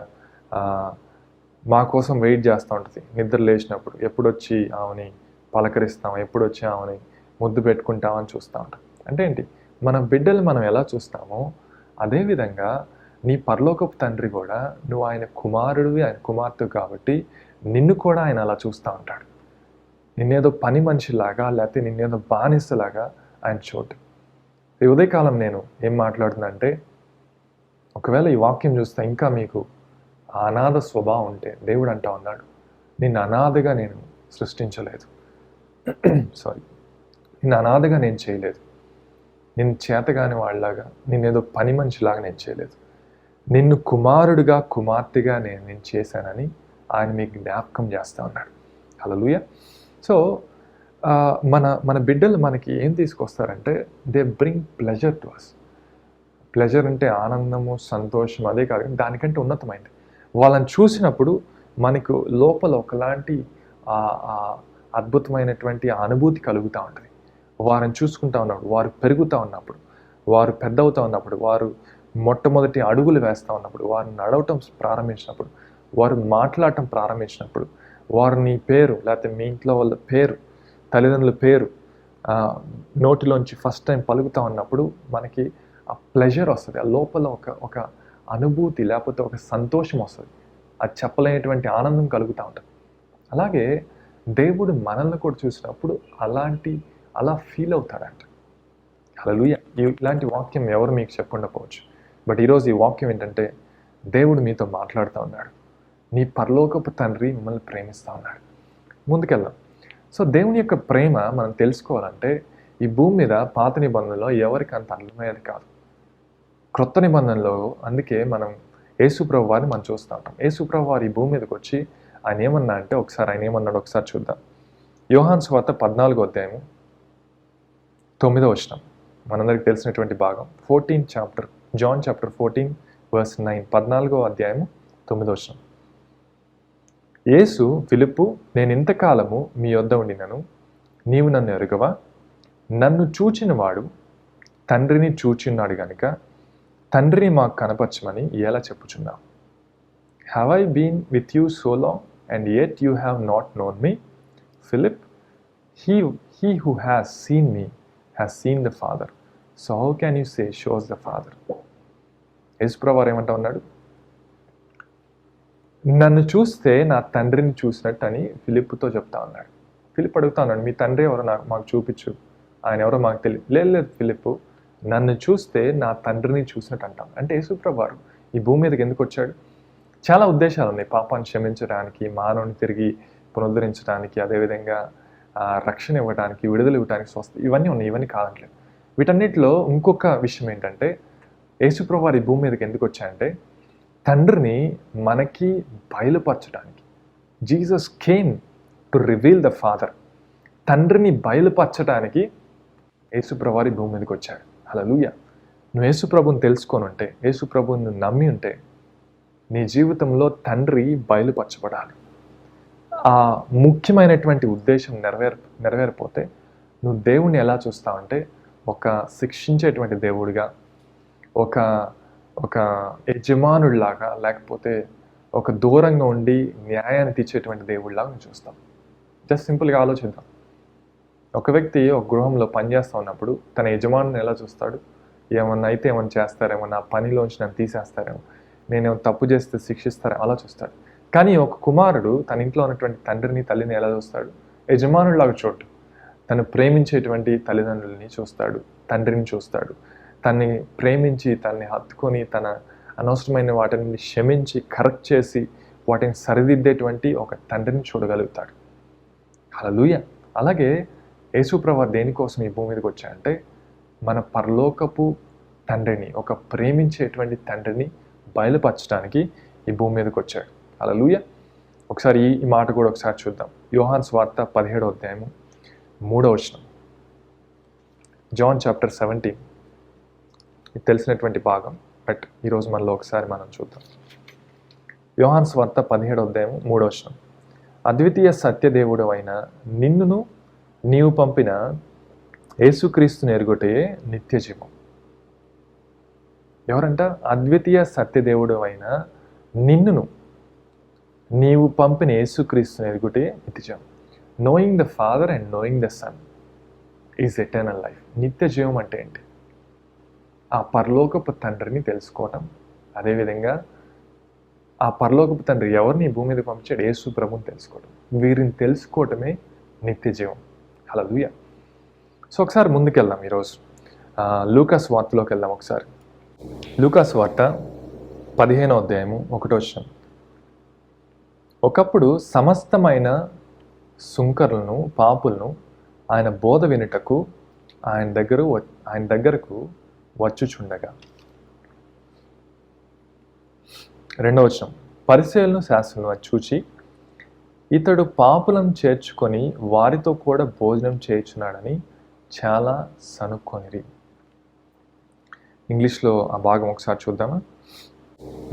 మా కోసం వెయిట్ చేస్తూ ఉంటుంది. నిద్ర లేచినప్పుడు ఎప్పుడు వచ్చి ఆమెని పలకరిస్తాం, ఎప్పుడు వచ్చి ఆమెని ముద్దు పెట్టుకుంటామని చూస్తూ ఉంటాం. అంటే ఏంటి, మన బిడ్డలు మనం ఎలా చూస్తామో అదేవిధంగా నీ పరలోకపు తండ్రి కూడా, నువ్వు ఆయన కుమారుడివి, ఆయన కుమార్తె కాబట్టి నిన్ను కూడా ఆయన అలా చూస్తూ ఉంటాడు. నిన్నేదో పని మనిషిలాగా, లేకపోతే నిన్నేదో బానిసలాగా ఆయన చూడు. ఈ ఉదయకాలం నేను ఏం మాట్లాడుతున్నా అంటే, ఒకవేళ ఈ వాక్యం చూస్తే ఇంకా మీకు ఆ అనాథ స్వభావం ఉంటే, దేవుడు అంటా ఉన్నాడు, నిన్ను అనాథగా నేను సృష్టించలేదు. నిన్ను అనాథగా నేను చేయలేదు. నిన్ను చేతగాని వాళ్ళలాగా, నిన్నేదో పని మనిషిలాగా నేను చేయలేదు. నిన్ను కుమారుడిగా, కుమార్తెగా నేను చేశానని ఆయన మీకు జ్ఞాపకం చేస్తూ ఉన్నాడు. హల్లెలూయా. సో మన బిడ్డలు మనకి ఏం తీసుకొస్తారంటే, they bring pleasure to us. Pleasure అంటే ఆనందము, సంతోషం, అదే కాదు, దానికంటే ఉన్నతమైంది. వాళ్ళని చూసినప్పుడు మనకు లోపల ఒకలాంటి అద్భుతమైనటువంటి అనుభూతి కలుగుతూ ఉంటుంది. వారిని చూసుకుంటూ ఉన్నప్పుడు, వారు పెరుగుతూ ఉన్నప్పుడు, వారు పెద్దవుతూ ఉన్నప్పుడు, వారు మొట్టమొదటి అడుగులు వేస్తూ ఉన్నప్పుడు, వారు నడవటం ప్రారంభించినప్పుడు, వారు మాట్లాడటం ప్రారంభించినప్పుడు, వారు నీ పేరు, లేకపోతే మీ ఇంట్లో వాళ్ళ పేరు, తల్లిదండ్రుల పేరు నోటిలోంచి ఫస్ట్ టైం పలుకుతూ ఉన్నప్పుడు మనకి ఆ ప్లెజర్ వస్తుంది. ఆ లోపల ఒక అనుభూతి, లేకపోతే ఒక సంతోషం వస్తుంది. అది చెప్పలేనటువంటి ఆనందం కలుగుతూ ఉంటుంది. అలాగే దేవుడు మనల్ని కూడా చూసినప్పుడు అలా ఫీల్ అవుతాడంట. హల్లెలూయా. ఇలాంటి వాక్యం ఎవరు మీకు చెప్పకుండకపోవచ్చు, బట్ ఈరోజు ఈ వాక్యం ఏంటంటే, దేవుడు మీతో మాట్లాడుతూ ఉన్నాడు. నీ పరలోకపు తండ్రి మిమ్మల్ని ప్రేమిస్తూ ఉన్నాడు. ముందుకెళ్దాం. సో దేవుని యొక్క ప్రేమ మనం తెలుసుకోవాలంటే, ఈ భూమి మీద పాత నిబంధనలో ఎవరికి అంత అర్థమయ్యేది కాదు. క్రొత్త నిబంధనలో అందుకే మనం యేసుప్రభు వారిని మనం చూస్తూ ఉంటాం. యేసుప్రభు వారు ఈ భూమి మీదకి వచ్చి ఆయన ఏమన్నా అంటే, ఆయన ఏమన్నాడు ఒకసారి చూద్దాం. యోహాను సువార్త 14వ అధ్యాయము 9వ వచనం, మనందరికి తెలిసినటువంటి భాగం. జాన్ చాప్టర్ 14 verse 9, 14వ అధ్యాయము 9వ వచనం. యేసు ఫిలిప్పు, నేను ఇంతకాలము మీ యొద్ద ఉండినను నీవు నన్ను ఎరుగవా? నన్ను చూచిన వాడు తండ్రిని చూచున్నాడు గనుక తండ్రిని మాకు కనపరచమని ఎలా చెప్పుచున్నావు? Have I been with you so long and yet you have not known me? Philip, he who has seen me has seen the Father. So how can you say, shows the Father? యేసుప్రభు వారు ఏమంటా ఉన్నాడు? నన్ను చూస్తే నా తండ్రిని చూసినట్టు అని ఫిలిప్తో చెప్తా ఉన్నాడు. ఫిలిప్ అడుగుతా ఉన్నాడు, మీ తండ్రి ఎవరో మాకు చూపించు, ఆయన ఎవరో మాకు తెలియదు. లేదు ఫిలిప్, నన్ను చూస్తే నా తండ్రిని చూసినట్టు అంటాం. అంటే యేసుప్రభు వారు ఈ భూమి మీదకి ఎందుకు వచ్చాడు? చాలా ఉద్దేశాలు ఉన్నాయి. పాపాన్ని క్షమించడానికి, మానవుని తిరిగి పునరుద్ధరించడానికి, అదేవిధంగా రక్షణ ఇవ్వడానికి, విడుదల ఇవ్వడానికి, ఇవన్నీ ఉన్నాయి. ఇవన్నీ కాదంటలేదు. వీటన్నిటిలో ఇంకొక విషయం ఏంటంటే, యేసుప్రభు వారు ఈ భూమి మీదకి ఎందుకు వచ్చాయంటే తండ్రిని మనకి బయలుపరచడానికి. Jesus came to reveal the father. తండ్రిని బయలుపరచడానికి యేసుప్రభు వారు ఈ భూమి మీదకి వచ్చాడు. హల్లెలూయా. నువ్వు యేసుప్రభుని తెలుసుకొని ఉంటే, యేసుప్రభుని నమ్మి ఉంటే, నీ జీవితంలో తండ్రి బయలుపరచబడాలి. ఆ ముఖ్యమైనటువంటి ఉద్దేశం నెరవేరిపోతే నువ్వు దేవుణ్ణి ఎలా చూస్తావంటే ఒక శిక్షించేటువంటి దేవుడిగా, ఒక ఒక యజమానుడిలాగా, లేకపోతే ఒక దూరంగా ఉండి న్యాయాన్ని తీర్చేటువంటి దేవుడిలాగా నువ్వు చూస్తావు. జస్ట్ సింపుల్గా ఆలోచిద్దాం. ఒక వ్యక్తి ఒక గృహంలో పనిచేస్తూ ఉన్నప్పుడు తన యజమానుని ఎలా చూస్తాడు? ఏమన్నా అయితే ఏమన్నా చేస్తారేమో, నా పనిలోంచి నన్ను తీసేస్తారేమో, నేనేమో తప్పు చేస్తే శిక్షిస్తారేమో అలా చూస్తాడు. కానీ ఒక కుమారుడు తన ఇంట్లో ఉన్నటువంటి తండ్రిని, తల్లిని ఎలా చూస్తాడు? యజమానుడిలాగా చూడు. తను ప్రేమించేటువంటి తల్లిదండ్రులని చూస్తాడు, తండ్రిని చూస్తాడు. తన్ని ప్రేమించి, తనని హత్తుకొని, తన అనవసరమైన వాటిని క్షమించి, కరెక్ట్ చేసి, వాటిని సరిదిద్దేటువంటి ఒక తండ్రిని చూడగలుగుతాడు. హల్లెలూయా. అలాగే యేసుప్రభు దేనికోసం ఈ భూమి మీదకి వచ్చాయంటే మన పరలోకపు తండ్రిని, ఒక ప్రేమించేటువంటి తండ్రిని బయలుపరచడానికి ఈ భూమి మీదకి వచ్చాడు. హల్లెలూయా. ఒకసారి ఈ మాట కూడా ఒకసారి చూద్దాం. యోహాను సువార్త 17వ అధ్యాయము 3వ వచనం. John chapter 17. ఇది తెలిసినటువంటి భాగం, బట్ ఈరోజు మనలో ఒకసారి మనం చూద్దాం. యోహాను సువార్త 17వ అధ్యాయము 3వ వచనం. అద్వితీయ సత్యదేవుడు అయిన నిన్నును నీవు పంపిన యేసుక్రీస్తుని ఎరుగొటే నిత్య జీవం. ఎవరంట? అద్వితీయ సత్యదేవుడు అయిన నిన్నును నీవు పంపిన యేసుక్రీస్తుని ఎరుగుటే నిత్య జీవం. Knowing the father and knowing the son is eternal life. నిత్య జీవం అంటే ఏంటి? ఆ పరలోకపు తండ్రిని తెలుసుకోవటం. అదేవిధంగా ఆ పరలోకపు తండ్రి ఎవరిని ఈ భూమి మీద పంపించాడు? యేసు ప్రభుని తెలుసుకోవటం. వీరిని తెలుసుకోవటమే నిత్య జీవం. హల్లెలూయా. సో ఒకసారి ముందుకెళ్దాం. ఈరోజు లూకాసు వార్తలోకి వెళ్దాం. ఒకసారి లూకాసు వార్త 15వ అధ్యాయము 1వ వచనం. ఒకప్పుడు సమస్తమైన సుంకరులను, పాపులను ఆయన బోధ వినుటకు ఆయన దగ్గరకు వచ్చుచుండగా. 2వ వచనం. పరిసయ్యులను, శాస్త్రులను వచ్చి చూచి ఇతడు పాపులను చేర్చుకొని వారితో కూడా భోజనం చేయుచున్నాడని చాలా సనుక్కొనిరి. ఇంగ్లీష్లో ఆ భాగం ఒకసారి చూద్దామా?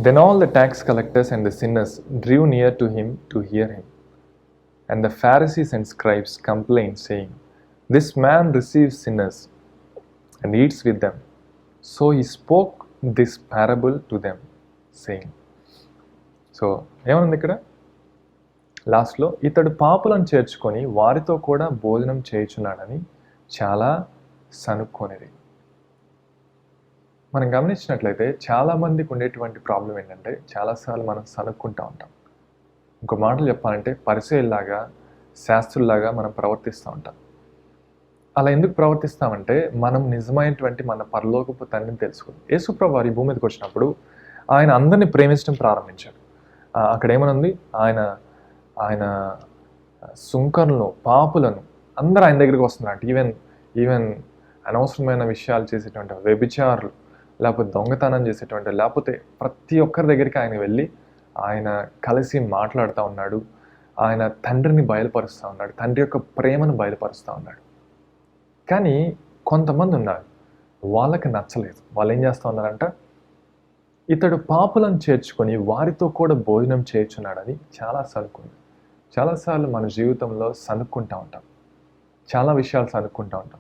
Then all the tax collectors and the sinners drew near to him to hear him. And the Pharisees and scribes complained, saying, This man receives sinners and eats with them. So he spoke this parable to them, saying. So ఏమనుంది ఇక్కడ లాస్ట్లో? ఇతడు పాపులను చేర్చుకొని వారితో కూడా భోజనం చేయుచున్నాడని చాలా సనుక్కొనిది. మనం గమనించినట్లయితే చాలామందికి ఉండేటువంటి ప్రాబ్లం ఏంటంటే చాలాసార్లు మనం సనుక్కుంటూ ఉంటాం. ఇంకో మాటలు చెప్పాలంటే పరిసయ్యుల్లాగా, శాస్త్రుల్లాగా మనం ప్రవర్తిస్తూ ఉంటాం. అలా ఎందుకు ప్రవర్తిస్తామంటే మనం నిజమైనటువంటి మన పరలోకపు తండ్రిని తెలుసుకుంది. యేసుప్రభు వారు ఈ భూమి మీదకి వచ్చినప్పుడు ఆయన అందరినీ ప్రేమించడం ప్రారంభించాడు. అక్కడ ఏమనుంది? ఆయన సుంకరులను, పాపులను అందరూ ఆయన దగ్గరికి వస్తున్నారు. ఈవెన్ అనవసరమైన విషయాలు చేసేటువంటి వ్యభిచారులు, లేకపోతే దొంగతనం చేసేటువంటి, లేకపోతే ప్రతి ఒక్కరి దగ్గరికి ఆయన వెళ్ళి ఆయన కలిసి మాట్లాడుతూ ఉన్నాడు. ఆయన తండ్రిని బయలుపరుస్తూ ఉన్నాడు, తండ్రి యొక్క ప్రేమను బయలుపరుస్తూ ఉన్నాడు. కానీ కొంతమంది ఉన్నారు, వాళ్ళకి నచ్చలేదు. వాళ్ళు ఏం చేస్తూ ఉన్నారంట? ఇతడు పాపులను చేర్చుకొని వారితో కూడా భోజనం చేయుచున్నాడని చాలా సనుక్కుంది. చాలాసార్లు మన జీవితంలో సనుక్కుంటూ ఉంటాం, చాలా విషయాలు సనుక్కుంటూ ఉంటాం.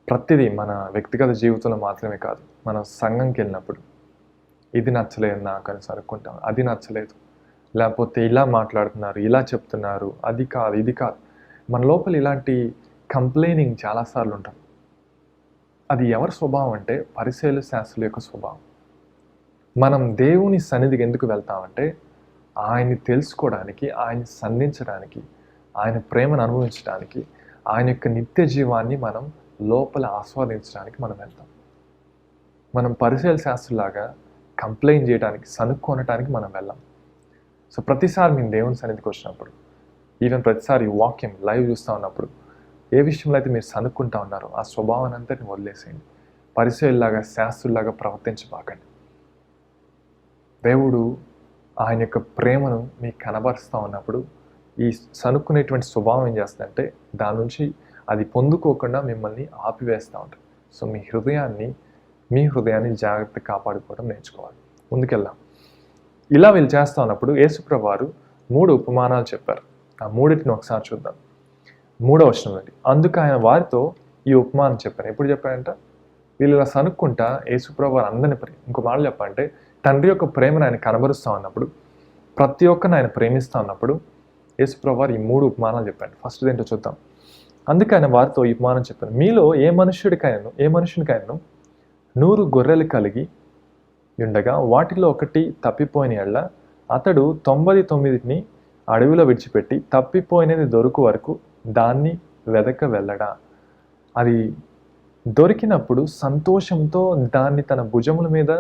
ప్రతిదీ మన వ్యక్తిగత జీవితంలో మాత్రమే కాదు, మన సంఘంకి వెళ్ళినప్పుడు ఇది నచ్చలేదు నాకు అని సనుక్కుంటాం. అది నచ్చలేదు, లేకపోతే ఇలా మాట్లాడుతున్నారు, ఇలా చెప్తున్నారు, అది కాదు, ఇది కాదు. మన లోపల ఇలాంటి కంప్లైనింగ్ చాలాసార్లు ఉంటాం. అది ఎవరి స్వభావం అంటే పరిసయ్యుల, శాస్త్రుల యొక్క స్వభావం. మనం దేవుని సన్నిధికి ఎందుకు వెళ్తామంటే ఆయన్ని తెలుసుకోవడానికి, ఆయన్ని సంధించడానికి, ఆయన ప్రేమను అనుభవించడానికి, ఆయన యొక్క నిత్య జీవాన్ని మనం లోపల ఆస్వాదించడానికి మనం వెళ్తాం. మనం పరిసయ్యుల, శాస్త్రులాగా కంప్లైంట్ చేయడానికి, సనుక్కొనటానికి మనం వెళ్ళాం. సో ప్రతిసారి మేము దేవుని సన్నిధికి వచ్చినప్పుడు ఈవెన్ ప్రతిసారి వాక్యం లైవ్ చూస్తూ ఉన్నప్పుడు ఏ విషయంలో అయితే మీరు సనుక్కుంటా ఉన్నారో ఆ స్వభావాన్ని అంతటిని వదిలేసేయండి. పరిచయుల్లాగా శాస్త్రుల్లాగా ప్రవర్తించబాకండి. దేవుడు ఆయన యొక్క ప్రేమను మీకు కనబరుస్తూ ఉన్నప్పుడు ఈ సనుక్కునేటువంటి స్వభావం ఏం చేస్తుందంటే దాని నుంచి అది పొందుకోకుండా మిమ్మల్ని ఆపివేస్తూ ఉంటుంది. సో మీ హృదయాన్ని జాగ్రత్తగా కాపాడుకోవడం నేర్చుకోవాలి. ముందుకెళ్దాం. ఇలా వీళ్ళు చేస్తూ ఉన్నప్పుడు యేసుప్రభువు వారు 3 ఉపమానాలు చెప్పారు. ఆ మూడింటిని ఒకసారి చూద్దాం. 3వ వచనం నుండి. అందుకు ఆయన వారితో ఈ ఉపమానం చెప్పారు. ఎప్పుడు చెప్పారంట? వీళ్ళు ఇలా సనుక్కుంటా యేసుప్రభువు వారు అందరిని ఇంకో మాట చెప్పాలంటే తండ్రి యొక్క ప్రేమను ఆయన కనబరుస్తూ ఉన్నప్పుడు, ప్రతి ఒక్కరిని ఆయన ప్రేమిస్తూ ఉన్నప్పుడు యేసుప్రభువు వారు ఈ 3 ఉపమానాలు చెప్పారు. ఫస్ట్ ఏంటో చూద్దాం. అందుకు ఆయన వారితో ఈ ఉపమానం చెప్పారు. మీలో ఏ మనుషునికైనాను 100 గొర్రెలు కలిగి ఉండగా వాటిలో ఒకటి తప్పిపోయిన యెడల అతడు 99ని అడవిలో విడిచిపెట్టి తప్పిపోయినది దొరుకు వరకు దాన్ని వెదక వెళ్ళడా? అది దొరికినప్పుడు సంతోషంతో దాన్ని తన భుజముల మీద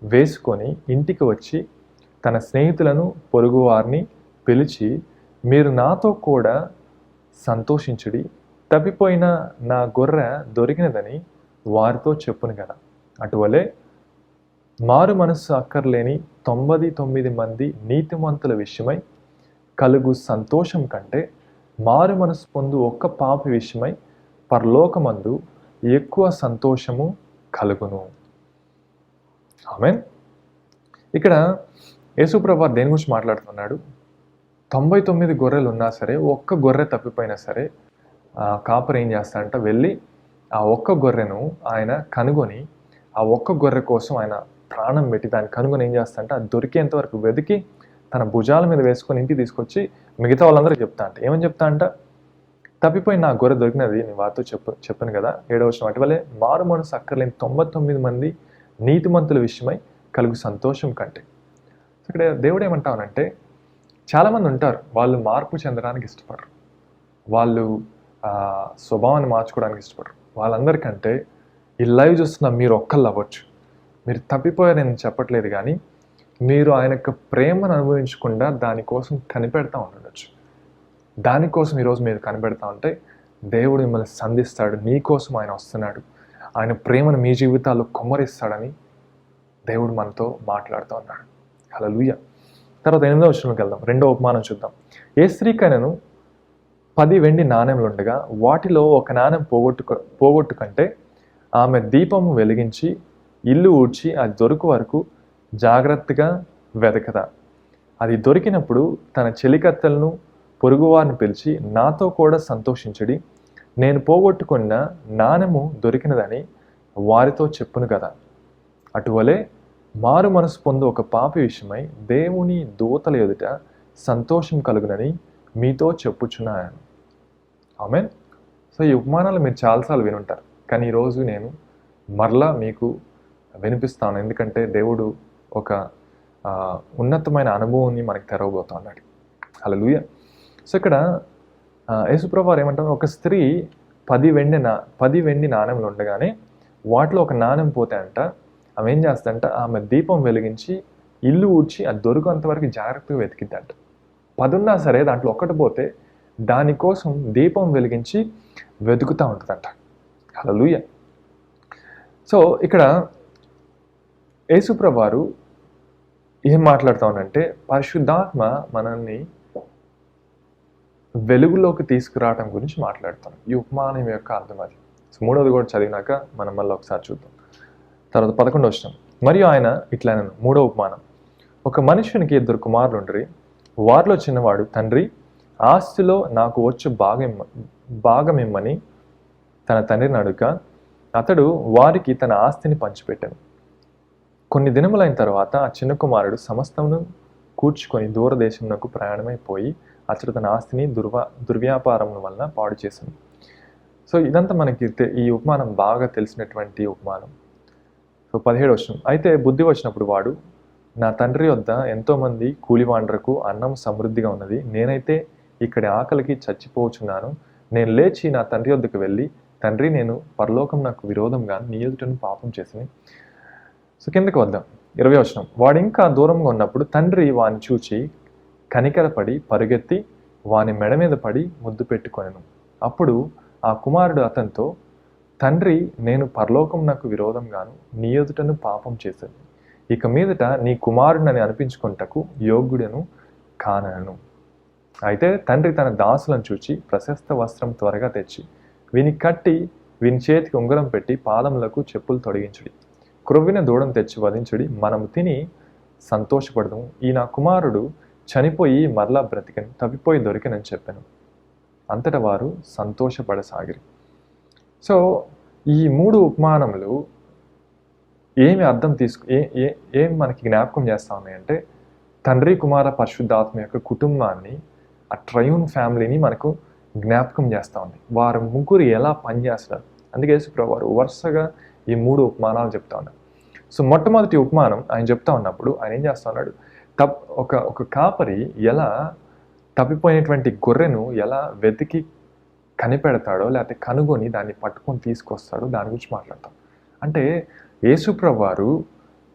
వేసుకొని ఇంటికి వచ్చి తన స్నేహితులను పొరుగువారిని పిలిచి, మీరు నాతో కూడా సంతోషించుడి, తప్పిపోయిన నా గొర్రె దొరికినదని వారితో చెప్పును కదా. అటువలే మారు మనస్సు అక్కర్లేని 99 మంది నీతిమంతుల విషయమై కలుగు సంతోషం కంటే మారు మనసు పొందు ఒక్క పాపి విషయమై పరలోకమందు ఎక్కువ సంతోషము కలుగును. ఆమేన్. ఇక్కడ యేసుప్రభువు దేని గురించి మాట్లాడుతున్నాడు? 99 గొర్రెలు ఉన్నా సరే, ఒక్క గొర్రె తప్పిపోయినా సరే కాపరి ఏం చేస్తాడంట, వెళ్ళి ఆ ఒక్క గొర్రెను ఆయన కనుగొని ఆ ఒక్క గొర్రె కోసం ఆయన ప్రాణం పెట్టి దాన్ని కనుగొని ఏం చేస్తాడంట, అది దొరికేంత వరకు వెతికి తన భుజాల మీద వేసుకొని ఇంటికి తీసుకొచ్చి మిగతా వాళ్ళందరికీ చెప్తా అంట. ఏమని చెప్తా అంట? తప్పిపోయి నా గొర్రె దొరికినది నేను వారితో చెప్పాను కదా. 7వ వచనం. అటువలే మారు మనసు అక్కర్లేని 99 మంది నీతిమంతుల విషయమై కలుగు సంతోషం కంటే. ఇక్కడ దేవుడు ఏమంటావనంటే, చాలామంది ఉంటారు, వాళ్ళు మార్పు చెందడానికి ఇష్టపడరు, వాళ్ళు స్వభావాన్ని మార్చుకోవడానికి ఇష్టపడరు. వాళ్ళందరికంటే ఈ లైవ్ చూస్తున్న మీరు ఒక్కళ్ళు అవ్వచ్చు. మీరు తప్పిపోయారని చెప్పట్లేదు, కానీ మీరు ఆయన యొక్క ప్రేమను అనుభవించకుండా దానికోసం కనిపెడతా ఉండొచ్చు. దానికోసం ఈరోజు మీరు కనిపెడతా ఉంటే దేవుడు మిమ్మల్ని సంధిస్తాడు. మీకోసం ఆయన వస్తున్నాడు. ఆయన ప్రేమను మీ జీవితాల్లో కుమ్మరిస్తాడని దేవుడు మనతో మాట్లాడుతూ ఉన్నాడు. హల్లెలూయా. తర్వాత 8వ వచనంలోకి వెళ్దాం. 2వ ఉపమానం చూద్దాం. ఏ స్త్రీకైనను 10 వెండి నాణెములు ఉండగా వాటిలో ఒక నాణెం పోగొట్టు కంటే ఆమె దీపము వెలిగించి ఇల్లు ఊడ్చి అది దొరుకు వరకు జాగ్రత్తగా వెతకదా? అది దొరికినప్పుడు తన చెలికత్తెలను పొరుగువారిని పిలిచి నాతో కూడా సంతోషించుడి, నేను పోగొట్టుకున్న నాణెము దొరికినదని వారితో చెప్పును కదా. అటువలే మారు మనసు పొందు ఒక పాపి విషయమై దేవుని దూతల ఎదుట సంతోషం కలుగునని మీతో చెప్పుచున్నాను. ఆమేన్. సో ఈ ఉపమానాలు మీరు చాలాసార్లు వినుంటారు, కానీ ఈరోజు నేను మరలా మీకు వినిపిస్తాను. ఎందుకంటే దేవుడు ఒక ఉన్నతమైన అనుభవాన్ని మనకు తెరవబోతున్నాడు. హల్లెలూయా. సో ఇక్కడ యేసుప్రభువు వారు ఏమంటారు, ఒక స్త్రీ 10 వెండి నాణెములు ఉండగానే వాటిలో ఒక నాణెం పోతే అంట ఆమె ఏం చేస్తుందంట, ఆమె దీపం వెలిగించి ఇల్లు ఊడ్చి అది దొరికేంత వరకు జాగ్రత్తగా వెతికిద్దంట. 10 ఉన్నా సరే దాంట్లో ఒక్కటి పోతే దానికోసం దీపం వెలిగించి వెతుకుతూ ఉంటుందంట. హల్లెలూయా. సో ఇక్కడ యేసుప్రభువు వారు ఏం మాట్లాడుతూ ఉన్నారంటే, పరిశుద్ధాత్మ మనల్ని వెలుగులోకి తీసుకురావడం గురించి మాట్లాడుతాం. ఈ ఉపమానం యొక్క అర్థం అది. సో 3వది కూడా చదివినాక మనం మళ్ళీ ఒకసారి చూద్దాం. తర్వాత 11వ వచనం. మరియు ఆయన ఇట్లా 3వ ఉపమానం. ఒక మనుషునికి 2 కుమారులు ఉండ్రి. వారిలో చిన్నవాడు, తండ్రి ఆస్తిలో నాకు వచ్చు భాగమిమ్మని తన తండ్రిని అడుగ అతడు వారికి తన ఆస్తిని పంచిపెట్టాను. కొన్ని దినములైన తర్వాత ఆ చిన్న కుమారుడు సమస్తమును కూర్చుకొని దూరదేశమునకు ప్రయాణమైపోయి అతడు తన ఆస్తిని దుర్వ్యాపారం వలన పాడు చేశాను. సో ఇదంతా మనకి ఈ ఉపమానం బాగా తెలిసినటువంటి ఉపమానం. సో 17వ వచనం. అయితే బుద్ధి వచ్చినప్పుడు వాడు, నా తండ్రి వద్ద ఎంతోమంది కూలివాండ్రకు అన్నం సమృద్ధిగా ఉన్నది, నేనైతే ఇక్కడి ఆకలికి చచ్చిపోవచ్చున్నాను. నేను లేచి నా తండ్రి వద్దకు వెళ్ళి, తండ్రి, నేను పరలోకం నాకు విరోధంగా నీ ఎదుటను పాపం చేసింది. సో కిందకి వద్దాం. 20వ వచనం. వాడు ఇంకా దూరంగా ఉన్నప్పుడు తండ్రి వాడిని చూచి కనికరపడి పరుగెత్తి వాని మెడ మీద పడి ముద్దు పెట్టుకొనెను. అప్పుడు ఆ కుమారుడు అతనితో, తండ్రి, నేను పరలోకమునకు విరోధంగాను నీ ఎదుటను పాపం చేశాను. ఇక మీదట నీ కుమారుడినని అనిపించుకొనుటకు యోగ్యుడను కానను. అయితే తండ్రి తన దాసులను చూచి ప్రశస్త వస్త్రం త్వరగా తెచ్చి వీని కట్టి వీని చేతికి ఉంగరం పెట్టి పాదములకు చెప్పులు తొడిగించుడి. క్రొవ్విన దూడను తెచ్చి వధించుడి, మనము తిని సంతోషపడదాము. ఈ నా కుమారుడు చనిపోయి మరలా బ్రతికని, తప్పిపోయి దొరికనని చెప్పాను. అంతటా వారు సంతోషపడసాగిరి. సో ఈ 3 ఉపమానములు ఏమి అర్థం ఏం మనకి జ్ఞాపకం చేస్తూ ఉన్నాయంటే, తండ్రి, కుమార, పరిశుద్ధాత్మ యొక్క కుటుంబాన్ని, ఆ ట్రయూన్ ఫ్యామిలీని మనకు జ్ఞాపకం చేస్తూ ఉంది. వారు ముగ్గురు ఎలా పనిచేస్తారు. అందుకే యేసుప్రభువు వారు వరుసగా ఈ 3 ఉపమానాలు చెప్తా ఉన్నారు. సో మొట్టమొదటి ఉపమానం ఆయన చెప్తా ఉన్నప్పుడు ఆయన ఏం చేస్తా ఉన్నాడు, ఒక కాపరి ఎలా తప్పిపోయినటువంటి గొర్రెను ఎలా వెతికి కనిపెడతాడో, లేకపోతే కనుగొని దాన్ని పట్టుకొని తీసుకొస్తాడో దాని గురించి మాట్లాడతాం. అంటే యేసుప్రభువు వారు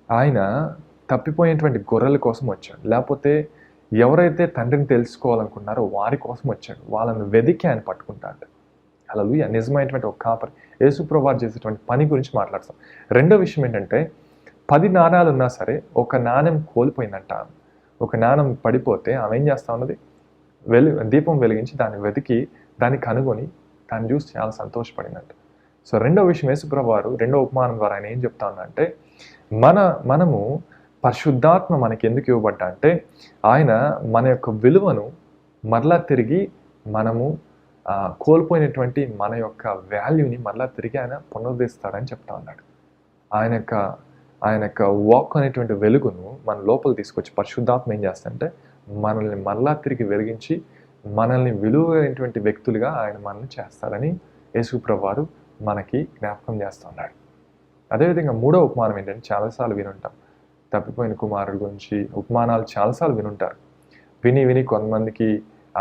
ఆయన తప్పిపోయినటువంటి గొర్రెల కోసం వచ్చాడు, లేకపోతే ఎవరైతే తండ్రిని తెలుసుకోవాలనుకున్నారో వారి కోసం వచ్చాడు. వాళ్ళని వెతికి ఆయన పట్టుకుంటాడు. హల్లెలూయా. నిజమైనటువంటి ఒక కాపరి యేసుప్రభువు వారు చేసేటువంటి పని గురించి మాట్లాడతాం. రెండో విషయం ఏంటంటే, 10 నాణాలు ఉన్నా సరే ఒక నాణ్యం కోల్పోయిందంట. ఒక నాణ్యం పడిపోతే ఆమె ఏం చేస్తా ఉన్నది, దీపం వెలిగించి దాన్ని వెతికి దాన్ని కనుగొని దాన్ని చూసి చాలా సంతోషపడిందంట. సో రెండో విషయం, యేసుప్రభువు వారు రెండో ఉపమానం ద్వారా ఆయన ఏం చెప్తా ఉన్నారంటే, మనము పరిశుద్ధాత్మ మనకి ఎందుకు ఇవ్వబడ్డా అంటే, ఆయన మన యొక్క విలువను మరలా తిరిగి మనము కోల్పోయినటువంటి మన యొక్క వాల్యూని మరలా తిరిగి ఆయన పునరుద్ధరిస్తాడని చెప్తా ఉన్నాడు. ఆయన యొక్క వాక్ అనేటువంటి వెలుగును మన లోపల తీసుకొచ్చి పరిశుద్ధాత్మ ఏం చేస్తాడంటే మనల్ని మరలా తిరిగి వెలిగించి మనల్ని విలువైనటువంటి వ్యక్తులుగా ఆయన మనల్ని చేస్తాడని యేసుప్రభువు వారు మనకి జ్ఞాపకం చేస్తూ ఉన్నాడు. అదేవిధంగా మూడో ఉపమానం ఏంటంటే, చాలాసార్లు వినుంటాం. తప్పిపోయిన కుమారుడు గురించి ఉపమానాలు చాలాసార్లు వినుంటారు. విని కొంతమందికి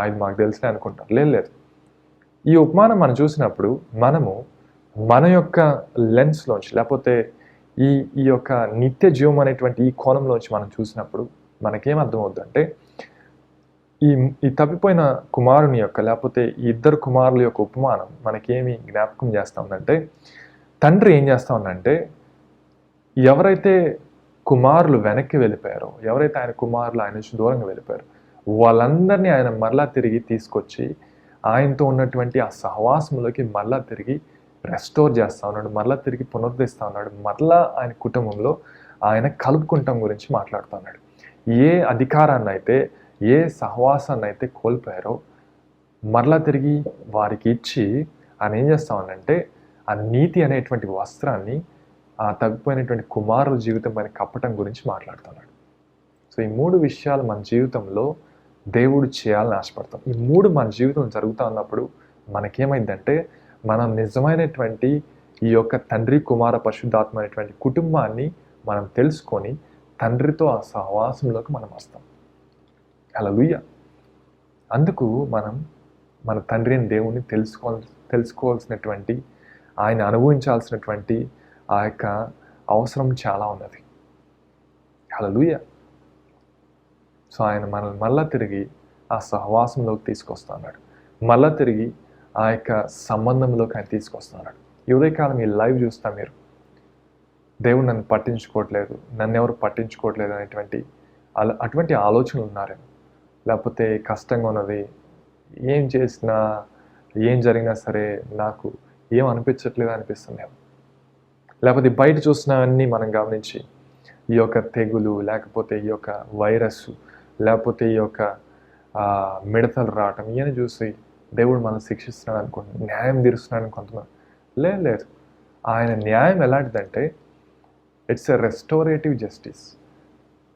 ఆయన మాకు తెలిసినా అనుకుంటారు. లేదు, ఈ ఉపమానం మనం చూసినప్పుడు మనము మన యొక్క లెన్స్లోంచి, లేకపోతే ఈ యొక్క నిత్య జీవం అనేటువంటి ఈ కోణంలోంచి మనం చూసినప్పుడు మనకేం అర్థమవుతుందంటే, ఈ తప్పిపోయిన కుమారుని యొక్క, లేకపోతే ఈ 2 కుమారుల యొక్క ఉపమానం మనకేమి జ్ఞాపకం చేస్తూ ఉందంటే, తండ్రి ఏం చేస్తూ ఉందంటే, ఎవరైతే కుమారులు వెనక్కి వెళ్ళిపోయారో, ఎవరైతే ఆయన కుమారులు ఆయన నుంచి దూరంగా వెళ్ళిపోయారో వాళ్ళందరినీ ఆయన మరలా తిరిగి తీసుకొచ్చి ఆయనతో ఉన్నటువంటి ఆ సహవాసంలోకి మరలా తిరిగి రెస్టోర్ చేస్తూ ఉన్నాడు, మరలా తిరిగి పునరుద్ధరిస్తూ ఉన్నాడు, మరలా ఆయన కుటుంబంలో ఆయన కలుపుకుంటాం గురించి మాట్లాడుతూ ఉన్నాడు. ఏ అధికారాన్ని అయితే, ఏ సహవాసాన్ని అయితే కోల్పోయారో మరలా తిరిగి వారికి ఇచ్చి ఆయన ఏం చేస్తూ ఉన్నాడంటే, ఆ నీతి అనేటువంటి వస్త్రాన్ని ఆ తప్పిపోయినటువంటి కుమారుల జీవితం పైన కప్పటం గురించి మాట్లాడుతున్నాడు. సో ఈ 3 విషయాలు మన జీవితంలో దేవుడు చేయాలని ఆశపడతాం. ఈ 3 మన జీవితం జరుగుతూ ఉన్నప్పుడు మనకేమైందంటే, మనం నిజమైనటువంటి ఈ యొక్క తండ్రి, కుమార, పరిశుద్ధాత్మ అనేటువంటి కుటుంబాన్ని మనం తెలుసుకొని తండ్రితో ఆ సహవాసంలోకి మనం వస్తాం. హల్లెలూయా. అందుకు మనం మన తండ్రి అయిన దేవుణ్ణి తెలుసుకోవాల్సినటువంటి, ఆయన అనుభవించాల్సినటువంటి ఆ యొక్క అవసరం చాలా ఉన్నది. హల్లెలూయా. సో ఆయన మనల్ని మళ్ళా తిరిగి ఆ సహవాసంలోకి తీసుకొస్తున్నాడు, మళ్ళా తిరిగి ఆ యొక్క సంబంధంలోకి ఆయన తీసుకొస్తున్నాడు. ఈ ఉదయకాలం ఈ లైవ్ చూస్తా మీరు, దేవుడు నన్ను పట్టించుకోవట్లేదు, నన్ను ఎవరు పట్టించుకోవట్లేదు అటువంటి ఆలోచనలు ఉన్నారేమో, లేకపోతే కష్టంగా ఉన్నది, ఏం చేసినా ఏం జరిగినా సరే నాకు ఏం అనిపించట్లేదు అనిపిస్తుందేమో, లేకపోతే బయట చూసినవన్నీ మనం గమనించి ఈ యొక్క తెగులు, లేకపోతే ఈ యొక్క వైరస్, లేకపోతే ఈ యొక్క మిడతలు రావటం, ఇవన్నీ చూసి దేవుడు మనం శిక్షిస్తున్నాడు అనుకుంటున్నాం, న్యాయం తీరుస్తున్నాడు అనుకుంటున్నాం. లేదు, ఆయన న్యాయం ఎలాంటిదంటే ఇట్స్ ఎ రెస్టోరేటివ్ జస్టిస్.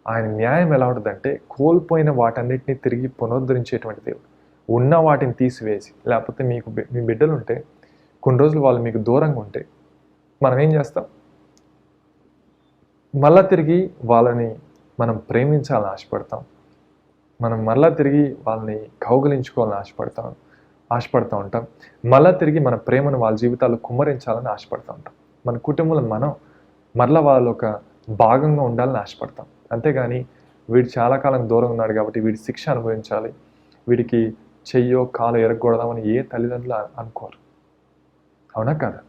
ఆయన న్యాయం ఎలా ఉంటుందంటే, కోల్పోయిన వాటన్నిటిని తిరిగి పునరుద్ధరించేటువంటి దేవుడు. ఉన్న వాటిని తీసివేసి, లేకపోతే మీ బిడ్డలు ఉంటే కొన్ని రోజులు వాళ్ళు మీకు దూరంగా ఉంటే మనం ఏం చేస్తాం, మళ్ళా తిరిగి వాళ్ళని మనం ప్రేమించాలని ఆశపడతాం, మనం మళ్ళా తిరిగి వాళ్ళని కౌగిలించుకోవాలని ఆశపడుతూ ఉంటాం, మళ్ళా తిరిగి మన ప్రేమను వాళ్ళ జీవితాల్లో కుమ్మరించాలని ఆశపడుతూ ఉంటాం. మన కుటుంబంలో మనం మరలా వాళ్ళు ఒక భాగంగా ఉండాలని ఆశపడతాం. అంతేగాని వీడు చాలా కాలం దూరంగా ఉన్నాడు కాబట్టి వీడి శిక్ష అనుభవించాలి, వీడికి చెయ్యో కాలో ఎరగకూడదామని ఏ తల్లిదండ్రులు అనుకోరు. అవునా కదా?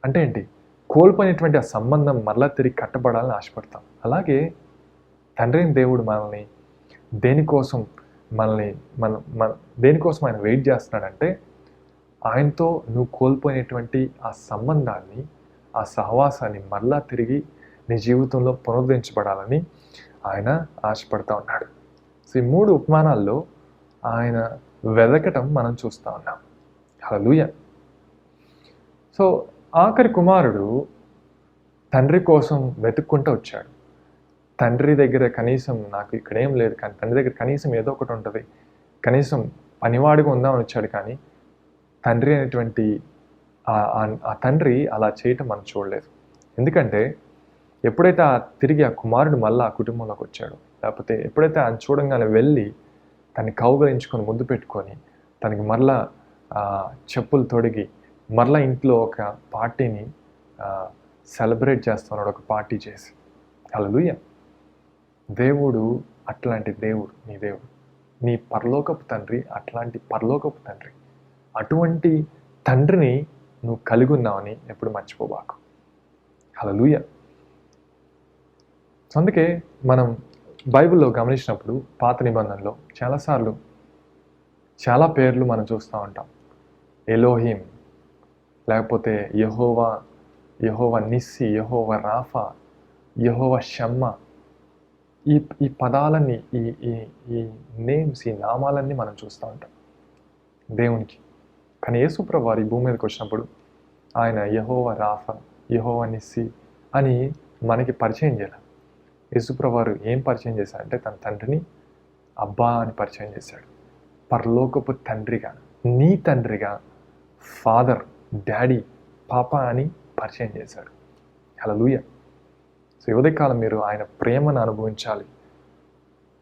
అంటే ఏంటి? కోల్పోయినటువంటి ఆ సంబంధం మరలా తిరిగి కట్టబడాలని ఆశపడతాం. అలాగే తండ్రి అయిన దేవుడు మనల్ని దేనికోసం దేనికోసం ఆయన వెయిట్ చేస్తున్నాడంటే, ఆయనతో నువ్వు కోల్పోయినటువంటి ఆ సంబంధాన్ని, ఆ సహవాసాన్ని మరలా తిరిగి నీ జీవితంలో పునరుద్ధరించబడాలని ఆయన ఆశపడతా ఉన్నాడు. సో ఈ 3 ఉపమానాల్లో ఆయన వెదకటం మనం చూస్తూ ఉన్నాం. హల్లెలూయా. సో ఆఖరి కుమారుడు తండ్రి కోసం వెతుక్కుంటూ వచ్చాడు. తండ్రి దగ్గర కనీసం నాకు ఇక్కడేం లేదు, కానీ తండ్రి దగ్గర కనీసం ఏదో ఒకటి ఉంటుంది, కనీసం పనివాడిగా ఉందామని వచ్చాడు. కానీ తండ్రి అనేటువంటి ఆ తండ్రి అలా చేయటం మనం చూడలేదు. ఎందుకంటే ఎప్పుడైతే తిరిగి ఆ కుమారుడు మళ్ళీ ఆ కుటుంబంలోకి వచ్చాడు, లేకపోతే ఎప్పుడైతే ఆయన చూడంగానే వెళ్ళి తనని కౌగలించుకొని ముద్దు పెట్టుకొని తనకి మరలా చెప్పులు తొడిగి మరలా ఇంట్లో ఒక పార్టీని సెలబ్రేట్ చేస్తున్నాడు, ఒక పార్టీ చేసి. హల్లెలూయా. దేవుడు అట్లాంటి దేవుడు, నీ దేవుడు, నీ పరలోకపు తండ్రి అట్లాంటి పరలోకపు తండ్రి. అటువంటి తండ్రిని నువ్వు కలిగి ఉన్నావని ఎప్పుడు మర్చిపోబాకు. హల్లెలూయా. అందుకే మనం బైబిల్లో గమనించినప్పుడు పాత నిబంధనలో చాలాసార్లు చాలా పేర్లు మనం చూస్తూ ఉంటాం. ఎలోహిం, లేకపోతే యెహోవా నిస్సి, యెహోవా రాఫా, యెహోవా షమ్మా. ఈ పదాలన్నీ, ఈ నేమ్స్, ఈ నామాలన్నీ మనం చూస్తూ ఉంటాం దేవునికి. కానీ యేసుప్రభువు వారు ఈ భూమి మీదకి వచ్చినప్పుడు ఆయన యెహోవా రాఫా, యెహోవా నిస్సి అని మనకి పరిచయం చేయాలి. యేసుప్రభువు వారు ఏం పరిచయం చేశాడంటే తన తండ్రిని అబ్బా అని పరిచయం చేశాడు. పరలోకపు తండ్రిగా, నీ తండ్రిగా, ఫాదర్, డాడీ, పాపా అని పరిచయం చేశాడు. హల్లెలూయా. సో ఉదయకాలం మీరు ఆయన ప్రేమను అనుభవించాలి.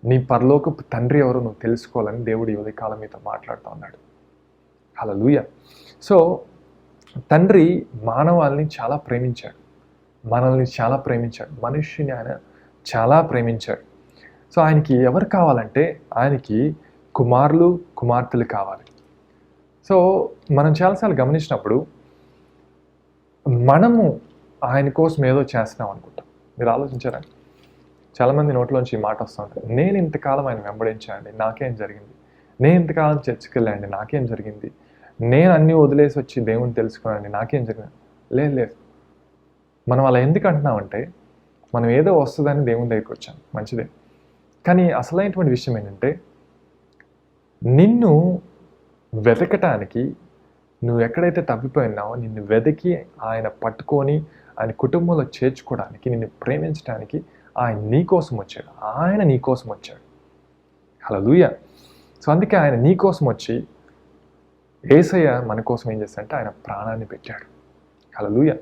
నీ పరలోకపు తండ్రి ఎవరో నువ్వు తెలుసుకోవాలని దేవుడు ఉదయకాలం మీతో మాట్లాడుతూ ఉన్నాడు. హల్లెలూయా. సో తండ్రి మానవాల్ని చాలా ప్రేమించాడు, మనల్ని చాలా ప్రేమించాడు, మనుష్యుని ఆయన చాలా ప్రేమించాడు. సో ఆయనకి ఎవరు కావాలంటే ఆయనకి కుమారులు, కుమార్తెలు కావాలి. సో మనం చాలాసార్లు గమనించినప్పుడు మనము ఆయన కోసం ఏదో చేస్తున్నాం అనుకుంటాం. మీరు ఆలోచించారా? చాలామంది నోట్లోంచి ఈ మాట వస్తూ ఉంటుంది, నేను ఇంతకాలం ఆయన వెంబడించానండి, నాకేం జరిగింది? నేను ఇంతకాలం చర్చికి వెళ్ళండి, నాకేం జరిగింది? నేను అన్నీ వదిలేసి వచ్చి దేవుని తెలుసుకున్నానండి, నాకేం జరిగింది? లేదు. మనం అలా ఎందుకు అంటున్నామంటే మనం ఏదో వస్తుందని దేవుని దగ్గరికి వచ్చాం, మంచిదే. కానీ అసలైనటువంటి విషయం ఏంటంటే నిన్ను వెతకటానికి, నువ్వు ఎక్కడైతే తప్పిపోయినావో నిన్ను వెతికి ఆయన పట్టుకొని ఆయన కుటుంబంలో చేర్చుకోవడానికి, నిన్ను ప్రేమించడానికి ఆయన నీ కోసం వచ్చాడు. ఆయన నీ కోసం వచ్చాడు. హల్లెలూయా. సో అందుకే ఆయన నీ కోసం వచ్చి, యేసయ్య మన కోసం ఏం చేస్తాడంటే ఆయన ప్రాణాన్ని పెట్టాడు. హల్లెలూయా.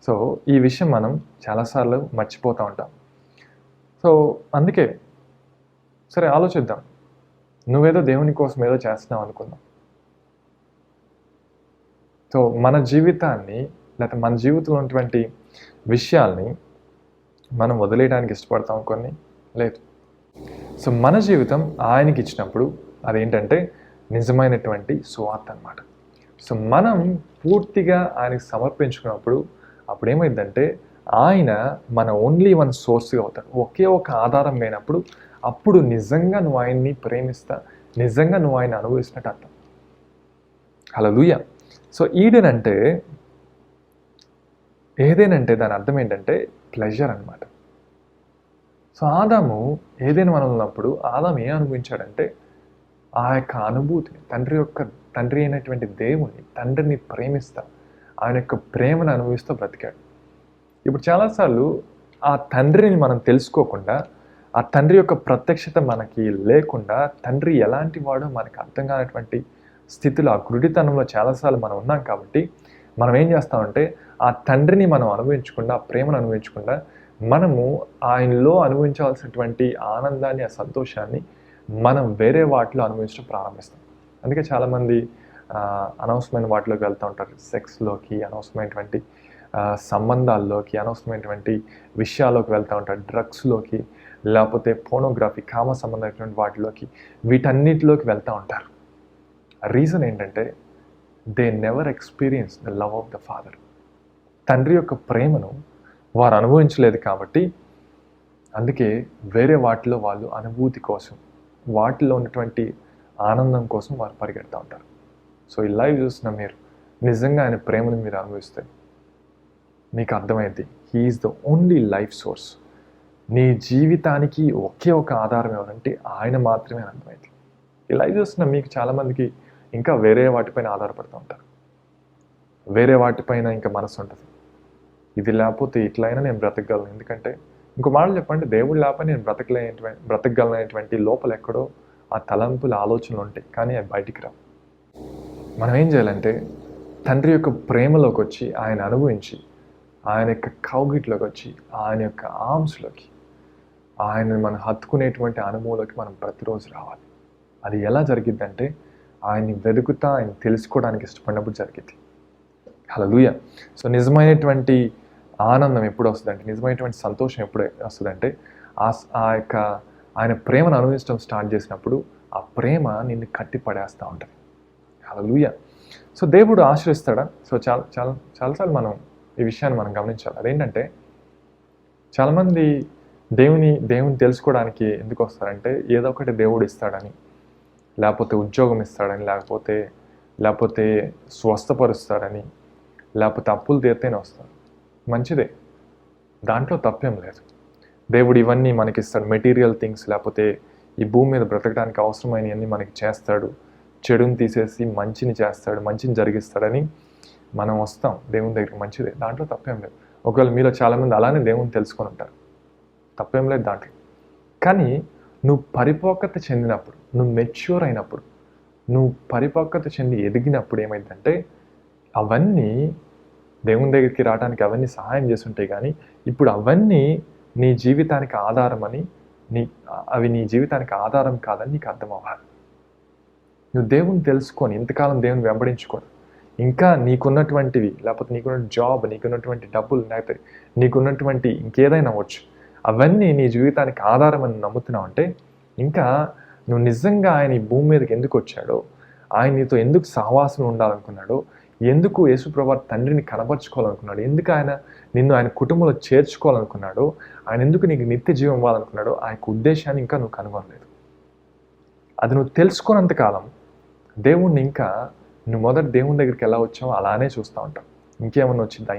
సో ఈ విషయం మనం చాలాసార్లు మర్చిపోతూ ఉంటాం. సో అందుకే సరే ఆలోచిద్దాం. నువ్వేదో దేవుని కోసం ఏదో చేస్తున్నావు అనుకుందాం. సో మన జీవితాన్ని, లేకపోతే మన జీవితంలో ఉన్నటువంటి విషయాల్ని మనం వదిలేయడానికి ఇష్టపడతాం, కొన్ని లేదు. సో మన జీవితం ఆయనకి ఇచ్చినప్పుడు అదేంటంటే నిజమైనటువంటి సువార్త అన్నమాట. సో మనం పూర్తిగా ఆయనకి సమర్పించుకున్నప్పుడు అప్పుడు ఏమైందంటే ఆయన మన ఓన్లీ వన్ సోర్స్గా అవుతాడు. ఒకే ఒక ఆధారం లేనప్పుడు అప్పుడు నిజంగా నువ్వు ఆయన్ని ప్రేమిస్తా, నిజంగా నువ్వు ఆయన అనుభవిస్తున్నట్టు అర్థం. హల్లెలూయా. సో ఈడెనంటే ఏదేనంటే దాని అర్థం ఏంటంటే ప్లెజర్ అనమాట. సో ఆదాము ఏదైనా మనం ఉన్నప్పుడు ఆదాము ఏం అనుభవించాడంటే ఆ యొక్క అనుభూతిని, తండ్రి అయినటువంటి దేవుని, తండ్రిని ప్రేమిస్తా, ఆయన యొక్క ప్రేమను అనుభవిస్తూ బ్రతికాడు. ఇప్పుడు చాలాసార్లు ఆ తండ్రిని మనం తెలుసుకోకుండా, ఆ తండ్రి యొక్క ప్రత్యక్షత మనకి లేకుండా, తండ్రి ఎలాంటి వాడో మనకు అర్థం కానటువంటి స్థితిలో, ఆ గుడితనంలో చాలాసార్లు మనం ఉన్నాం. కాబట్టి మనం ఏం చేస్తామంటే ఆ తండ్రిని మనం అనుభవించకుండా, ఆ ప్రేమను అనుభవించకుండా, మనము ఆయనలో అనుభవించాల్సినటువంటి ఆనందాన్ని, ఆ సంతోషాన్ని మనం వేరే వాటిలో అనుభవించడం ప్రారంభిస్తాం. అందుకే చాలామంది అనవసరమైన వాటిలోకి వెళ్తూ ఉంటారు. సెక్స్లోకి, అనవసరమైనటువంటి సంబంధాల్లోకి, అనవసరమైనటువంటి విషయాల్లోకి వెళ్తూ ఉంటారు. డ్రగ్స్లోకి, లేకపోతే పోర్నోగ్రఫీ, కామ సంబంధమైనటువంటి వాటిలోకి, వీటన్నిటిలోకి వెళ్తూ ఉంటారు. రీజన్ ఏంటంటే they never experience the love of the father. తండ్రి యొక్క ప్రేమను వారు అనుభవించలేదు కాబట్టి అందుకే వేరే వాటిలో వాళ్ళు అనుభూతి కోసం, వాటిలో ఉన్నటువంటి ఆనందం కోసం వారు పరిగెడుతూ ఉంటారు. సో ఈ లైవ్ చూసిన మీరు నిజంగా ఆయన ప్రేమను మీరు అనుభవిస్తే మీకు అర్థమైంది, he's the only life source. నీ జీవితానికి ఒకే ఒక ఆధారం ఎవరంటే ఆయన మాత్రమే అర్థమైంది. ఈ లైవ్ చూస్తున్న మీకు చాలామందికి ఇంకా వేరే వాటిపైన ఆధారపడుతూ ఉంటారు. వేరే వాటిపైన ఇంకా మనసు ఉంటుంది, ఇది లేకపోతే ఇట్లయినా నేను బ్రతకగలను. ఎందుకంటే ఇంకో మాట చెప్పండి, దేవుడు లేకపోతే నేను బ్రతకగలనేటువంటి లోపల ఎక్కడో ఆ తలంపుల ఆలోచనలు ఉంటాయి, కానీ అవి బయటికి రావు. మనం ఏం చేయాలంటే తండ్రి యొక్క ప్రేమలోకి వచ్చి ఆయన అనుభవించి, ఆయన యొక్క కౌగిట్లోకి వచ్చి, ఆయన యొక్క ఆర్మ్స్లోకి, ఆయనని మనం హత్తుకునేటువంటి అనుభవంలోకి మనం ప్రతిరోజు రావాలి. అది ఎలా జరిగిద్దంటే ఆయన్ని వెతుకుతా, ఆయన తెలుసుకోవడానికి ఇష్టపడినప్పుడు జరిగింది. హల్లెలూయా. సో నిజమైనటువంటి ఆనందం ఎప్పుడు వస్తుందంటే, నిజమైనటువంటి సంతోషం ఎప్పుడు వస్తుందంటే ఆ యొక్క ఆయన ప్రేమను అనుభవించడం స్టార్ట్ చేసినప్పుడు ఆ ప్రేమ నిన్ను కట్టి పడేస్తూ ఉంటుంది. హల్లెలూయా. సో దేవుడు ఆశ్రయిస్తాడా? సో చాలాసార్లు మనం ఈ విషయాన్ని మనం గమనించాలి. అదేంటంటే చాలామంది దేవుని తెలుసుకోవడానికి ఎందుకు వస్తారంటే ఏదో ఒకటి దేవుడు ఇస్తాడని, లేకపోతే ఉద్యోగం ఇస్తాడని, లేకపోతే స్వస్థపరుస్తాడని, లేకపోతే అప్పులు తీర్తేనే వస్తారు. మంచిదే, దాంట్లో తప్పేం లేదు. దేవుడు ఇవన్నీ మనకి ఇస్తాడు, మెటీరియల్ థింగ్స్, లేకపోతే ఈ భూమి మీద బ్రతకడానికి అవసరమైనవన్నీ మనకి చేస్తాడు, చెడుని తీసేసి మంచిని చేస్తాడు, మంచిని జరిగిస్తాడని మనం వస్తాం దేవుని దగ్గరికి. మంచిదే, దాంట్లో తప్పేం లేదు. ఒకవేళ మీలో చాలామంది అలానే దేవుని తెలుసుకొని ఉంటారు, తప్పేం లేదు దాంట్లో. కానీ నువ్వు పరిపక్వత చెందినప్పుడు, నువ్వు మెచ్యూర్ అయినప్పుడు, నువ్వు పరిపక్వత చెంది ఎదిగినప్పుడు ఏమైందంటే అవన్నీ దేవుని దగ్గరికి రావడానికి అవన్నీ సహాయం చేస్తుంటాయి. కానీ ఇప్పుడు అవన్నీ నీ జీవితానికి ఆధారమని, అవి నీ జీవితానికి ఆధారం కాదని నీకు అర్థం అవ్వాలి. నువ్వు దేవుని తెలుసుకొని ఇంతకాలం దేవుని వెంబడించుకోడు, ఇంకా నీకున్నటువంటివి, లేకపోతే నీకున్న జాబ్, నీకున్నటువంటి డబ్బులు, లేకపోతే నీకున్నటువంటి ఇంకేదైనా అవ్వచ్చు, అవన్నీ నీ జీవితానికి ఆధారం అని నమ్ముతున్నావు అంటే ఇంకా నువ్వు నిజంగా ఆయన ఈ భూమి మీదకి ఎందుకు వచ్చాడో, ఆయన నీతో ఎందుకు సహవాసం ఉండాలనుకున్నాడో, ఎందుకు యేసుప్రభు తండ్రిని కనపరుచుకోవాలనుకున్నాడు, ఎందుకు ఆయన నిన్ను ఆయన కుటుంబంలో చేర్చుకోవాలనుకున్నాడో, ఆయన ఎందుకు నీకు నిత్య జీవం ఇవ్వాలనుకున్నాడో, ఆ యొక్క ఉద్దేశాన్ని ఇంకా నువ్వు కనుగొనలేదు. అది నువ్వు తెలుసుకున్నంతకాలం దేవుణ్ణి ఇంకా నువ్వు మొదట దేవుని దగ్గరికి ఎలా వచ్చావో అలానే చూస్తూ ఉంటావు. ఇంకేమన్నా వచ్చిద్దా.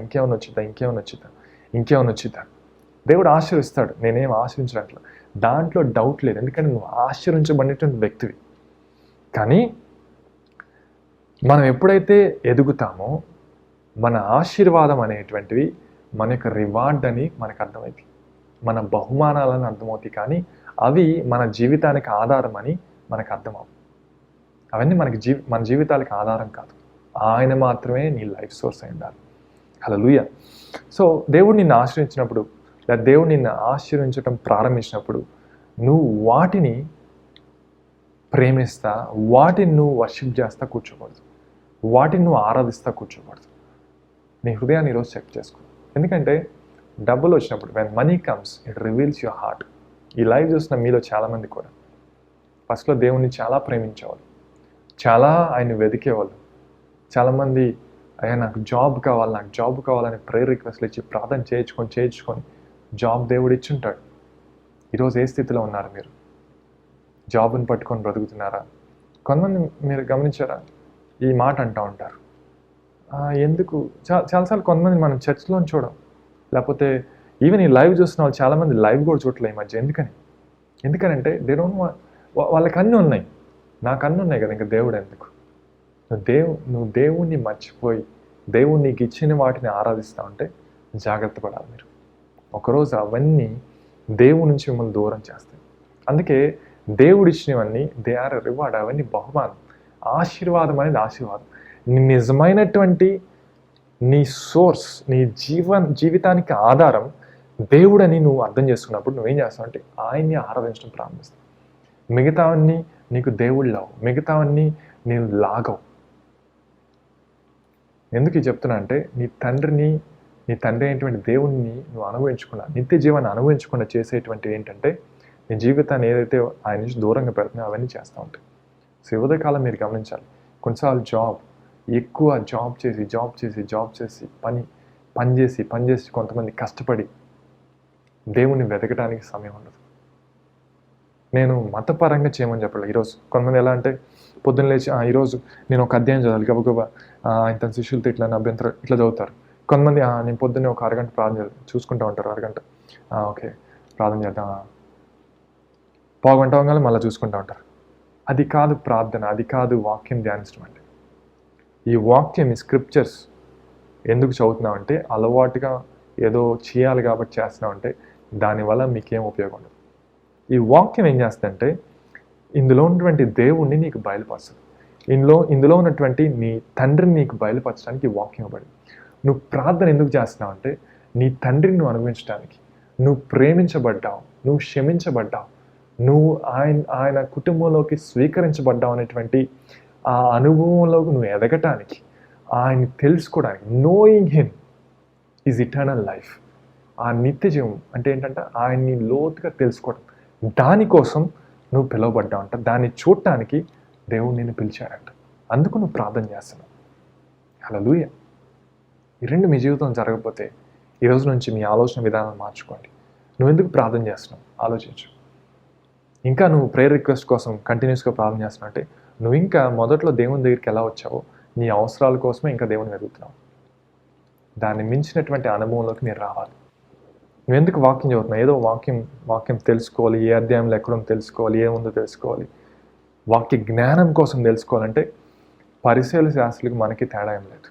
దేవుడు ఆశీర్వదిస్తాడు, నేనేం ఆశ్రయించినట్లు, దాంట్లో డౌట్ లేదు. ఎందుకంటే నువ్వు ఆశీర్వించబడినటువంటి వ్యక్తివి. కానీ మనం ఎప్పుడైతే ఎదుగుతామో మన ఆశీర్వాదం అనేటువంటివి మన యొక్క రివార్డ్ అని మనకు అర్థమవుతుంది, మన బహుమానాలని అర్థమవుతాయి. కానీ అవి మన జీవితానికి ఆధారం అని మనకు అర్థమవుతుంది. అవన్నీ మన జీవితాలకు ఆధారం కాదు, ఆయన మాత్రమే నీ లైఫ్ సోర్స్ అయి ఉండాలి. హల్లెలూయా. సో దేవుడు నిన్ను ఆశ్రయించినప్పుడు, లేదా దేవుడు నిన్ను ఆశ్రయించడం ప్రారంభించినప్పుడు నువ్వు వాటిని ప్రేమిస్తా, వాటిని నువ్వు వర్షిప్ చేస్తా కూర్చోకూడదు, వాటిని నువ్వు ఆరాధిస్తా కూర్చోకూడదు. నీ హృదయాన్ని ఈరోజు చెక్ చేసుకో. ఎందుకంటే డబ్బులు వచ్చినప్పుడు, when money comes it reveals your heart. ఈ లైవ్ చూసిన మీలో చాలామంది కూడా ఫస్ట్లో దేవుణ్ణి చాలా ప్రేమించేవాళ్ళు, చాలా ఆయన వెతికేవాళ్ళు. చాలామంది అయ్యా నాకు జాబ్ కావాలని ప్రేయర్ రిక్వెస్ట్లు ఇచ్చి ప్రార్థన చేయించుకొని జాబ్ దేవుడు ఇచ్చుంటాడు. ఈరోజు ఏ స్థితిలో ఉన్నారు మీరు? జాబ్ని పట్టుకొని బ్రతుకుతున్నారా? కొంతమంది మీరు గమనించారా, ఈ మాట అంటూ ఉంటారు, ఎందుకు చాలాసార్లు కొంతమంది మనం చర్చ్లో చూడం, లేకపోతే ఈవెన్ ఈ లైవ్ చూస్తున్న వాళ్ళు చాలామంది లైవ్ కూడా చూడలే ఈ మధ్య. ఎందుకనంటే దే డోంట్ వాంట్, వాళ్ళకి అన్నీ ఉన్నాయి, నాకు అన్నీ ఉన్నాయి కదా, ఇంకా దేవుడు ఎందుకు? నువ్వు దేవుణ్ణి మర్చిపోయి దేవుడు నీకు ఇచ్చిన వాటిని ఆరాధిస్తూ ఉంటే జాగ్రత్త పడాలి మీరు. ఒకరోజు అవన్నీ దేవుడి నుంచి మిమ్మల్ని దూరం చేస్తాయి. అందుకే దేవుడు ఇచ్చినవన్నీ దే ఆర్ రివార్డ్, అవన్నీ బహుమానం. ఆశీర్వాదం అనేది ఆశీర్వాదం. నీ నిజమైనటువంటి నీ సోర్స్, నీ జీవితానికి ఆధారం దేవుడని నువ్వు అర్థం చేసుకున్నప్పుడు నువ్వేం చేస్తావు అంటే ఆయన్ని ఆరాధించడం ప్రారంభిస్తావు. మిగతావన్నీ నీకు దేవుళ్ళు లావు, మిగతావన్నీ నేను లాగవు. ఎందుకు చెప్తున్నా అంటే నీ తండ్రి అయినటువంటి దేవుణ్ణి నువ్వు అనుభవించకుండా, నిత్య జీవాన్ని అనుభవించకుండా చేసేటువంటివి ఏంటంటే నీ జీవితాన్ని ఏదైతే ఆయన నుంచి దూరంగా పెడుతున్నాయో అవన్నీ చేస్తూ ఉంటాయి. సో ఉదయకాలం మీరు గమనించాలి, కొన్నిసార్లు ఎక్కువ జాబ్ చేసి పని చేసి కొంతమంది కష్టపడి దేవుణ్ణి వెతకడానికి సమయం ఉండదు. నేను మతపరంగా చేయమని చెప్పలేదు. ఈరోజు కొంతమంది ఎలా అంటే పొద్దున్న లేచి ఈరోజు నేను ఒక అధ్యాయం చదవాలి గబగబా ఇంత శిష్యులతో ఇట్లా అభ్యంతరం ఇట్లా చదువుతారు. కొంతమంది నేను పొద్దున్నే ఒక అరగంట ప్రార్థన చూసుకుంటూ ఉంటారు. అరగంట ఓకే ప్రార్థన చేద్దాం, పావుగంట అవగానే మళ్ళీ చూసుకుంటూ ఉంటారు. అది కాదు ప్రార్థన, అది కాదు వాక్యం ధ్యానించడం అంటే. ఈ వాక్యం, ఈ స్క్రిప్చర్స్ ఎందుకు చదువుతున్నామంటే అలవాటుగా ఏదో చేయాలి కాబట్టి చేస్తున్నామంటే దానివల్ల మీకేం ఉపయోగం ఉండదు. ఈ వాక్యం ఏం చేస్తుందంటే ఇందులో ఉన్నటువంటి దేవుణ్ణి నీకు బయలుపరుస్తుంది. ఇందులో ఉన్నటువంటి నీ తండ్రిని నీకు బయలుపరచడానికి ఈ వాక్యం ఇవ్వబడింది. నువ్వు ప్రార్థన ఎందుకు చేస్తున్నావు అంటే నీ తండ్రిని నువ్వు అనుభవించడానికి. నువ్వు ప్రేమించబడ్డావు, నువ్వు క్షమించబడ్డావు, నువ్వు ఆయన కుటుంబంలోకి స్వీకరించబడ్డావు అనేటువంటి ఆ అనుభవంలోకి నువ్వు ఎదగటానికి, ఆయన్ని తెలుసుకోవడానికి. Knowing him is eternal life. ఆ నిత్య జీవం అంటే ఏంటంటే ఆయన్ని లోతుగా తెలుసుకోవడం. దానికోసం నువ్వు పిలువబడ్డావు అంట. దాన్ని చూడటానికి దేవుడు నిన్ను పిలిచాడంట. అందుకు నువ్వు ప్రార్థన చేస్తున్నావు. హల్లెలూయా. ఈ రెండు మీ జీవితం జరగకపోతే ఈరోజు నుంచి మీ ఆలోచన విధానం మార్చుకోండి. నువ్వు ఎందుకు ప్రార్థన చేస్తున్నావు ఆలోచించు. ఇంకా నువ్వు ప్రేయర్ రిక్వెస్ట్ కోసం కంటిన్యూస్గా ప్రార్థన చేస్తున్నావు అంటే నువ్వు ఇంకా మొదట్లో దేవుని దగ్గరికి ఎలా వచ్చావో నీ అవసరాల కోసమే ఇంకా దేవుని వెతుకుతున్నావు. దాన్ని మించినటువంటి అనుభవంలోకి మీరు రావాలి. నువ్వు ఎందుకు వాక్యం చదువుతున్నావు? ఏదో వాక్యం తెలుసుకోవాలి, ఏ అధ్యాయంలో ఎక్కడుందో తెలుసుకోవాలి, ఏముందో తెలుసుకోవాలి, వాక్య జ్ఞానం కోసం తెలుసుకోవాలంటే పరిశీలన శాస్త్రులకు మనకి తేడా ఏం లేదు.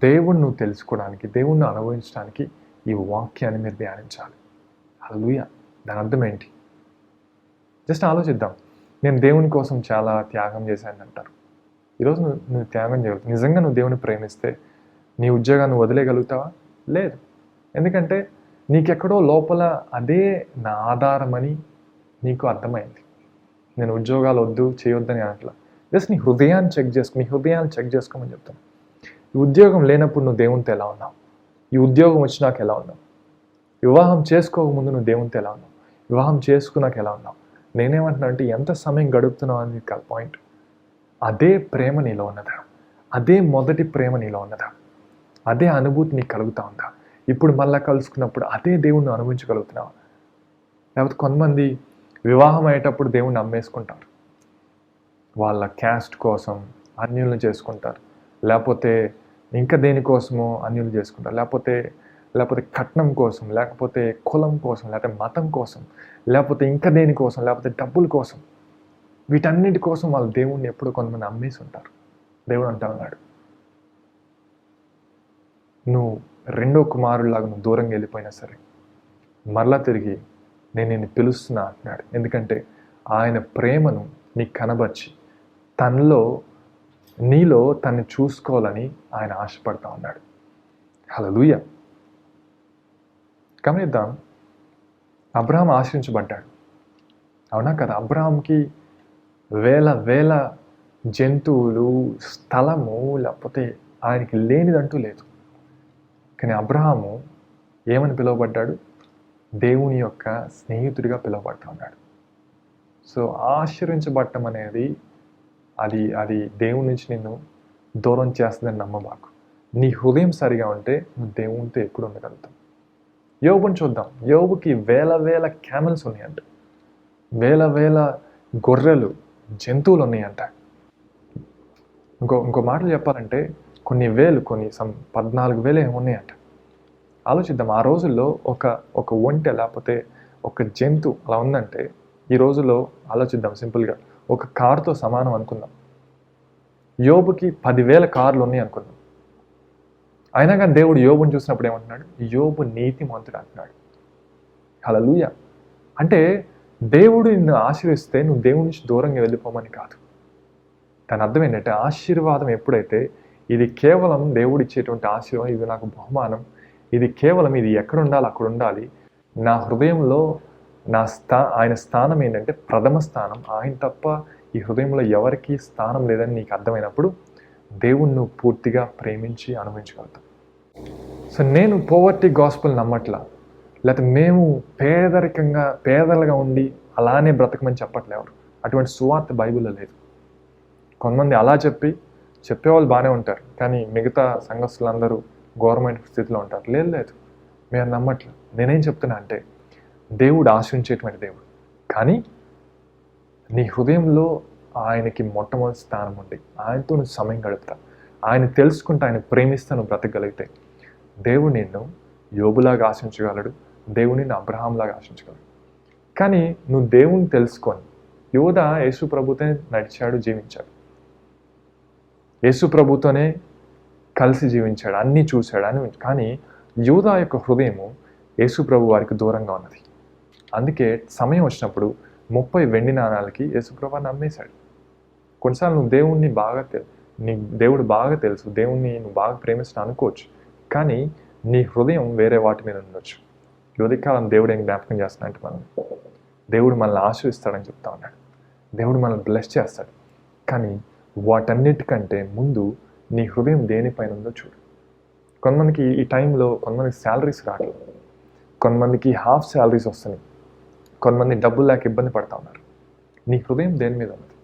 దేవుణ్ణి నువ్వు తెలుసుకోవడానికి, దేవుణ్ణి అనుభవించడానికి ఈ వాక్యాన్ని మీరు ధ్యానించాలి. హల్లెలూయా. దాని అర్థం ఏంటి? జస్ట్ ఆలోచిద్దాం. నేను దేవుని కోసం చాలా త్యాగం చేశాను అంటారు. ఈరోజు నువ్వు త్యాగం చేయగలుగుతావు. నిజంగా నువ్వు దేవుని ప్రేమిస్తే నీ ఉద్యోగాన్ని వదిలేయగలుగుతావా? లేదు. ఎందుకంటే నీకెక్కడో లోపల అదే నా ఆధారమని నీకు అర్థమైంది. నేను ఉద్యోగాలు వద్దు చేయొద్దని అనట్లా. జస్ట్ నీ హృదయాన్ని చెక్ చేసుకోమని చెప్తాను. ఈ ఉద్యోగం లేనప్పుడు నువ్వు దేవునితో ఎలా ఉన్నావు? ఈ ఉద్యోగం వచ్చినాక ఎలా ఉన్నావు? వివాహం చేసుకోకముందు నువ్వు దేవునితో ఎలా ఉన్నావు? వివాహం చేసుకున్నాక ఎలా ఉన్నావు? నేనేమంటున్నా అంటే ఎంత సమయం గడుపుతున్నావు అని కాదు పాయింట్. అదే ప్రేమ నీలో ఉన్నదా? అదే మొదటి ప్రేమ నీలో ఉన్నదా? అదే అనుభూతి నీకు కలుగుతూ ఉందా? ఇప్పుడు మళ్ళీ కలుసుకున్నప్పుడు అదే దేవుణ్ణి అనుభవించగలుగుతున్నావా? లేకపోతే కొంతమంది వివాహం అయ్యేటప్పుడు దేవుణ్ణి అమ్మేసుకుంటారు. వాళ్ళ క్యాస్ట్ కోసం అన్యులను చేసుకుంటారు, లేకపోతే ఇంకా దేనికోసమో అన్యులు చేసుకుంటారు, లేకపోతే కట్నం కోసం, లేకపోతే కులం కోసం, లేకపోతే మతం కోసం, లేకపోతే ఇంకా దేనికోసం, లేకపోతే డబ్బుల కోసం. వీటన్నిటి కోసం వాళ్ళు దేవుణ్ణి ఎప్పుడో కొంతమంది అమ్మేసి ఉంటారు. దేవుడు అంటా ఉన్నాడు, నువ్వు రెండో కుమారుడిలాగా నువ్వు దూరంగా వెళ్ళిపోయినా సరే మరలా తిరిగి నేను నిన్ను పిలుస్తున్నా అంటున్నాడు. ఎందుకంటే ఆయన ప్రేమను నీకు కనబర్చి నీలో తన్ని చూసుకోవాలని ఆయన ఆశపడతా ఉన్నాడు. హల్లెలూయా. గమనిద్దాం, అబ్రహాం ఆశ్రయించబడ్డాడు, అవునా కదా? అబ్రహాంకి వేల జంతువులు, స్థలము, లేకపోతే ఆయనకి లేనిదంటూ లేదు. కానీ అబ్రహాము ఏమని పిలువబడ్డాడు? దేవుని యొక్క స్నేహితుడిగా పిలువబడతా ఉన్నాడు. సో ఆశ్రయించబడటం అనేది అది దేవుని నుంచి నిన్ను దూరం చేస్తుందని నమ్మబాకు. నీ హృదయం సరిగా ఉంటే నువ్వు దేవునితో ఎప్పుడు ఉండగలుగుతావు. యోబుని చూద్దాం. యోబుకి వేల క్యామెల్స్ ఉన్నాయంట, వేల గొర్రెలు, జంతువులు ఉన్నాయంట. ఇంకో మాటలు చెప్పాలంటే కొన్ని 14,000 ఏమి ఉన్నాయంట. ఆలోచిద్దాం. ఆ రోజుల్లో ఒక ఒంటె లేకపోతే ఒక జంతువు అలా ఉందంటే ఈ రోజుల్లో ఆలోచిద్దాం. సింపుల్గా ఒక కారుతో సమానం అనుకుందాం. యోబుకి 10,000 కార్లు ఉన్నాయి అనుకుందాం. అయినా కానీ దేవుడు యోబుని చూసినప్పుడు ఏమంటున్నాడు? యోబు నీతిమంతుడు అంటున్నాడు. హల్లెలూయా. అంటే దేవుడు నిన్ను ఆశీర్వదిస్తే నువ్వు దేవుడి నుంచి దూరంగా వెళ్ళిపోమని కాదు. దాని అర్థం ఏంటంటే ఆశీర్వాదం ఎప్పుడైతే ఇది కేవలం దేవుడు ఇచ్చేటువంటి ఆశీర్వాదం, ఇది నాకు బహుమానం, ఇది కేవలం ఇది ఎక్కడ ఉండాలి అక్కడ ఉండాలి, నా హృదయంలో ఆయన స్థానం ఏంటంటే ప్రథమ స్థానం, ఆయన తప్ప ఈ హృదయంలో ఎవరికి స్థానం లేదని నీకు అర్థమైనప్పుడు దేవుణ్ణి నువ్వు పూర్తిగా ప్రేమించి అనుభవించగలుగుతావు. సో నేను పోవర్టీ గాస్పుల్ నమ్మట్లా, లేకపోతే మేము పేదలుగా ఉండి అలానే బ్రతకమని చెప్పట్లే ఎవరు. అటువంటి సువార్త బైబిల్లో లేదు. కొంతమంది అలా చెప్పేవాళ్ళు బాగానే ఉంటారు, కానీ మిగతా సంఘస్థులందరూ గవర్నమెంట్ స్థితిలో ఉంటారు. లేదు, మీరు నమ్మట్లేదు. నేనేం చెప్తున్నా అంటే, దేవుడు ఆశ్రయించేటువంటి దేవుడు, కానీ నీ హృదయంలో ఆయనకి మొట్టమొదటి స్థానం ఉండి ఆయనతో నువ్వు సమయం గడుపుతా, ఆయన తెలుసుకుంటా, ఆయన ప్రేమిస్తా నువ్వు బ్రతకగలిగితే దేవుడు నిన్ను యోబులాగా ఆశించగలడు, దేవుడు నిన్ను అబ్రహాంలాగా ఆశించగలడు. కానీ నువ్వు దేవుని తెలుసుకొని, యోధ యేసు ప్రభుతోనే నడిచాడు, జీవించాడు, యేసు ప్రభుతోనే కలిసి జీవించాడు, అన్నీ చూశాడు అని. కానీ యోధ యొక్క హృదయము యేసు ప్రభు వారికి దూరంగా ఉన్నది. అందుకే సమయం వచ్చినప్పుడు 30 వెండి నాణాలకి యేసు ప్రభుని నమ్మేశాడు. కొన్నిసార్లు నువ్వు దేవుణ్ణి నీ దేవుడు బాగా తెలుసు, దేవుణ్ణి నువ్వు బాగా ప్రేమిస్తాను అనుకోవచ్చు, కానీ నీ హృదయం వేరే వాటి మీద ఉండొచ్చు. యువతికాలం దేవుడు ఏం జ్ఞాపకం చేస్తున్నాడంటే, దేవుడు మనల్ని ఆశీర్వదిస్తాడని చెప్తా ఉన్నాడు, దేవుడు మనల్ని బ్లెస్ చేస్తాడు. కానీ వాటన్నిటికంటే ముందు నీ హృదయం దేనిపైన ఉందో చూడు. కొంతమందికి ఈ టైంలో కొంతమందికి శాలరీస్ రావట్లేదు, కొంతమందికి హాఫ్ శాలరీస్ వస్తున్నాయి, కొంతమంది డబ్బులు లేక ఇబ్బంది పడతా ఉన్నారు. నీ హృదయం దేని మీద ఉన్నది?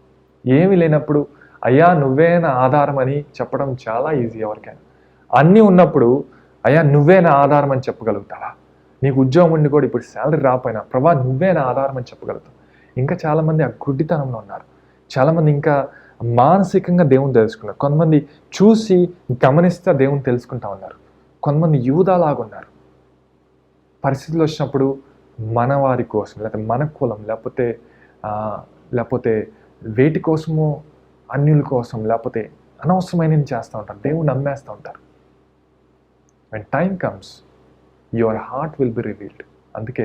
ఏమీ లేనప్పుడు అయ్యా నువ్వే నా ఆధారం అని చెప్పడం చాలా ఈజీ ఎవరికైనా. అన్నీ ఉన్నప్పుడు అయ్యా నువ్వే నా ఆధారం అని చెప్పగలుగుతావా? నీకు ఉద్యోగం ఉండి కూడా ఇప్పుడు శాలరీ రాకపోయినా ప్రభా నువ్వే నా ఆధారం అని చెప్పగలుగుతావు. ఇంకా చాలామంది ఆ గుడ్డితనంలో ఉన్నారు. చాలామంది ఇంకా మానసికంగా దేవుని తెలుసుకున్నారు. కొంతమంది చూసి గమనిస్తే దేవుని తెలుసుకుంటా ఉన్నారు. కొంతమంది యూదాలాగా ఉన్నారు. పరిస్థితులు వచ్చినప్పుడు మన వారి కోసం, లేకపోతే మన కులం, లేకపోతే వేటి కోసమో, అన్యుల కోసం, లేకపోతే అనవసరమైనవి చేస్తూ ఉంటారు, దేవుని నమ్మేస్తూ ఉంటారు. when time comes your heart will be revealed. అందుకే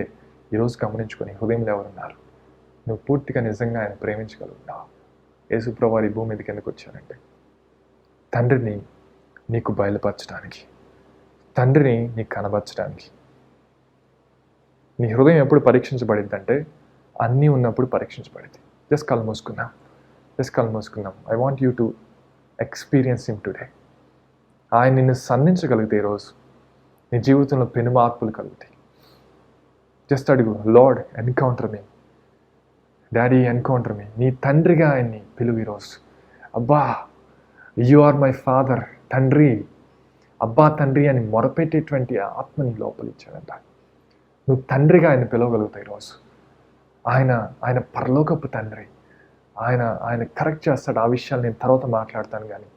ఈరోజు గమనించుకొని హృదయంలో ఎవరున్నారు, నువ్వు పూర్తిగా నిజంగా ఆయన ప్రేమించగలుగుతావు. యేసు ప్రభువు ఈ భూమి మీదకి ఎందుకు వచ్చారంటే తండ్రిని నీకు బయలుపరచడానికి, తండ్రిని నీకు కనబరచడానికి. నీ హృదయం ఎప్పుడు పరీక్షించబడింది అంటే అన్నీ ఉన్నప్పుడు పరీక్షించబడింది. జస్ట్ కళ్ళు మూసుకుందాం. I want you to experience him today. ఆయన నిన్ను సంధించగలిగితే ఈరోజు నీ జీవితంలో పెను మార్పులు కలుగుతాయి. జస్ట్ అడుగు, లార్డ్ ఎన్కౌంటర్ మీ, డాడీ ఎన్కౌంటర్ మీ. నీ తండ్రిగా ఆయన్ని పిలువు ఈరోజు. అబ్బా యు ఆర్ మై ఫాదర్, తండ్రి, అబ్బా తండ్రి అని మొరపెట్టేటువంటి ఆత్మని లోపలిచ్చాడంట. నువ్వు తండ్రిగా ఆయన పిలవగలుగుతావు ఈరోజు. ఆయన పరలోకపు తండ్రి. ఆయన కరెక్ట్ చేస్తాడు. ఆ విషయాలు నేను తర్వాత మాట్లాడతాను. కానీ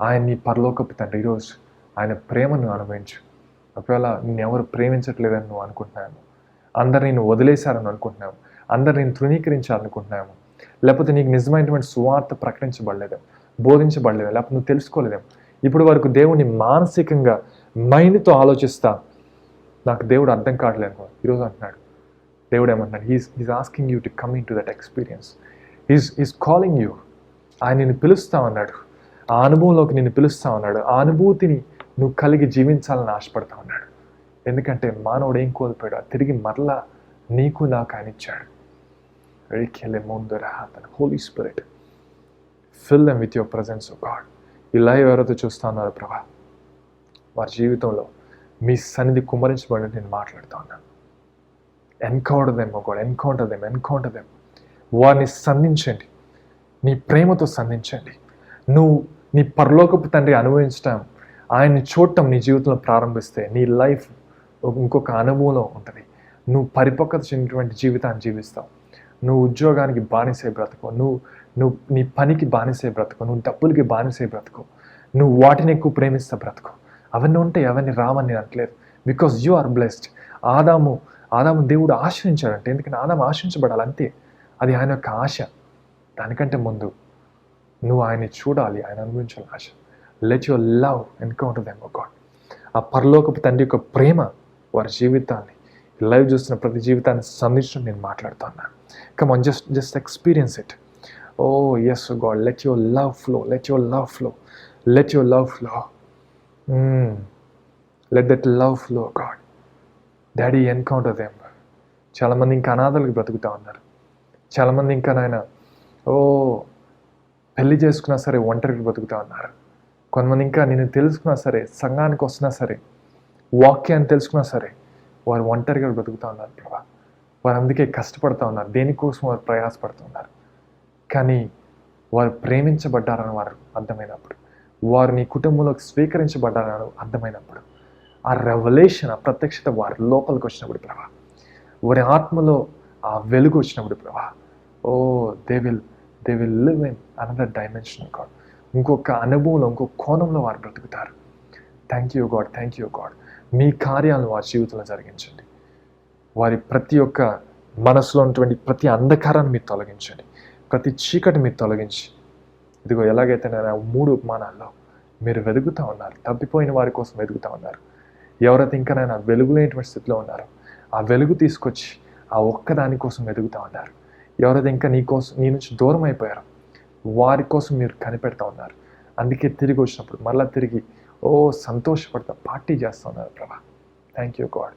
ఆయన నీ పరలోకపు తండ్రి. ఈరోజు ఆయన ప్రేమను అనుభవించు. ఒకవేళ నిన్నెవరు ప్రేమించట్లేదని నువ్వు అనుకుంటున్నావు, అందరు నేను వదిలేశారని అనుకుంటున్నావు, అందరు నేను తృణీకరించాలనుకుంటున్నాము, లేకపోతే నీకు నిజమైనటువంటి సువార్త ప్రకటించబడలేదేమో, బోధించబడలేదేమో, లేకపోతే నువ్వు తెలుసుకోలేదేమో, ఇప్పుడు వరకు దేవుని మానసికంగా మైండ్తో ఆలోచిస్తా నాకు దేవుడు అర్థం కావట్లేదు ఈరోజు అంటున్నాడు. దేవుడు ఏమంటున్నాడు, he's asking you to come in to that experience. Is calling you. ఆయన నిన్ను పిలుస్తా ఉన్నాడు, ఆ అనుభవంలోకి నిన్ను పిలుస్తా ఉన్నాడు. ఆ అనుభూతిని నువ్వు కలిగి జీవించాలని ఆశపడతా ఉన్నాడు. ఎందుకంటే మానవుడు ఏం కోల్పోయాడు, తిరిగి మరలా నీకు నాకు ఆయన ఇచ్చాడు. Holy Spirit, fill them with your presence of God. ఈ లైవ్ ఎవరైతే చూస్తా ఉన్నారో ప్రభా, వారి జీవితంలో మీ సన్నిధి కుమ్మరించబడి నేను మాట్లాడుతూ ఉన్నాను. Encounter them O God, encounter them. వారిని సంధించండి, నీ ప్రేమతో సంధించండి. నువ్వు నీ పరలోకపు తండ్రి అనుభవించటం, ఆయన్ని చూడటం నీ జీవితంలో ప్రారంభిస్తే నీ లైఫ్ ఇంకొక అనుభవంలో ఉంటుంది. నువ్వు పరిపక్వత చెందినటువంటి జీవితాన్ని జీవిస్తావు. నువ్వు ఉద్యోగానికి బానిసే బ్రతుకో, నువ్వు నీ పనికి బానిసే బ్రతుకో, నువ్వు డబ్బులకి బానిసే బ్రతుకో, నువ్వు వాటిని ఎక్కువ ప్రేమిస్తా బ్రతుకో. అవన్నీ ఉంటాయి, అవన్నీ రావని నేను అనట్లేదు. Because you are blessed. ఆదాము దేవుడు ఆశ్రయించాడంటే, ఎందుకంటే ఆదాము ఆశ్రయించబడాలి అంతే. అది ఆయన యొక్క ఆశ. దానికంటే ముందు నువ్వు ఆయన్ని చూడాలి, ఆయన అనుభవించాలి ఆశ. Let your love encounter them O God. ఆ పరలోకపు తండ్రి యొక్క ప్రేమ వారి జీవితాన్ని, లైవ్ చూస్తున్న ప్రతి జీవితాన్ని సంధించడం నేను మాట్లాడుతున్నాను. Come on, just experience it. Oh yes God, let your love flow, let your love flow. Let that love flow God. Daddy encounter them. చాలామంది ఇంకా అనాథలకు బ్రతుకుతూ ఉన్నారు. చాలామంది ఇంకా నాయన పెళ్లి చేసుకున్నా సరే ఒంటరికి బ్రతుకుతూ ఉన్నారు. కొంతమంది ఇంకా నేను తెలుసుకున్నా సరే, సంఘానికి వస్తున్నా సరే, వాక్యాన్ని తెలుసుకున్నా సరే, వారు ఒంటరిగా బ్రతుకుతూ ఉన్నారు ప్రభా. వారు అందుకే కష్టపడుతూ ఉన్నారు, దేనికోసం వారు ప్రయాసపడుతూ ఉన్నారు. కానీ వారు ప్రేమించబడ్డారని వారు అర్థమైనప్పుడు, వారు నీ కుటుంబంలోకి స్వీకరించబడ్డారని అర్థమైనప్పుడు, ఆ రెవల్యూషన్, ఆ ప్రత్యక్షత వారి లోపలికి వచ్చినప్పుడు ప్రభా, వారి ఆత్మలో ఆ వెలుగు వచ్చినప్పుడు ప్రభా, oh they will live in another dimension God. ఇంకొక అనుభవంలో, ఇంకొక కోణంలో వారు బ్రతుకుతారు. Thank you God. మీ కార్యాలను వారి జీవితంలో జరిగించండి. వారి ప్రతి ఒక్క మనసులో ఉన్నటువంటి ప్రతి అంధకారాన్ని మీరు తొలగించండి. ప్రతి చీకటి మీరు తొలగించి, ఇదిగో ఎలాగైతే నేను 3 ఉపమానాల్లో మీరు వెతుకుతూ ఉన్నారు, తప్పిపోయిన వారి కోసం వెతుకుతూ ఉన్నారు. ఎవరైతే ఇంకా నేను వెలుగులేనటువంటి స్థితిలో ఉన్నారో ఆ వెలుగు తీసుకొచ్చి ఆ ఒక్కదాని కోసం వెతుకుతూ ఉన్నారు. ఎవరైతే ఇంకా నీ నుంచి దూరం అయిపోయారో వారి కోసం మీరు కనిపెడతా ఉన్నారు. అందుకే తిరిగి వచ్చినప్పుడు మళ్ళీ తిరిగి సంతోషపడతా పార్టీ చేస్తూ ఉన్నారు ప్రభా. Thank you God.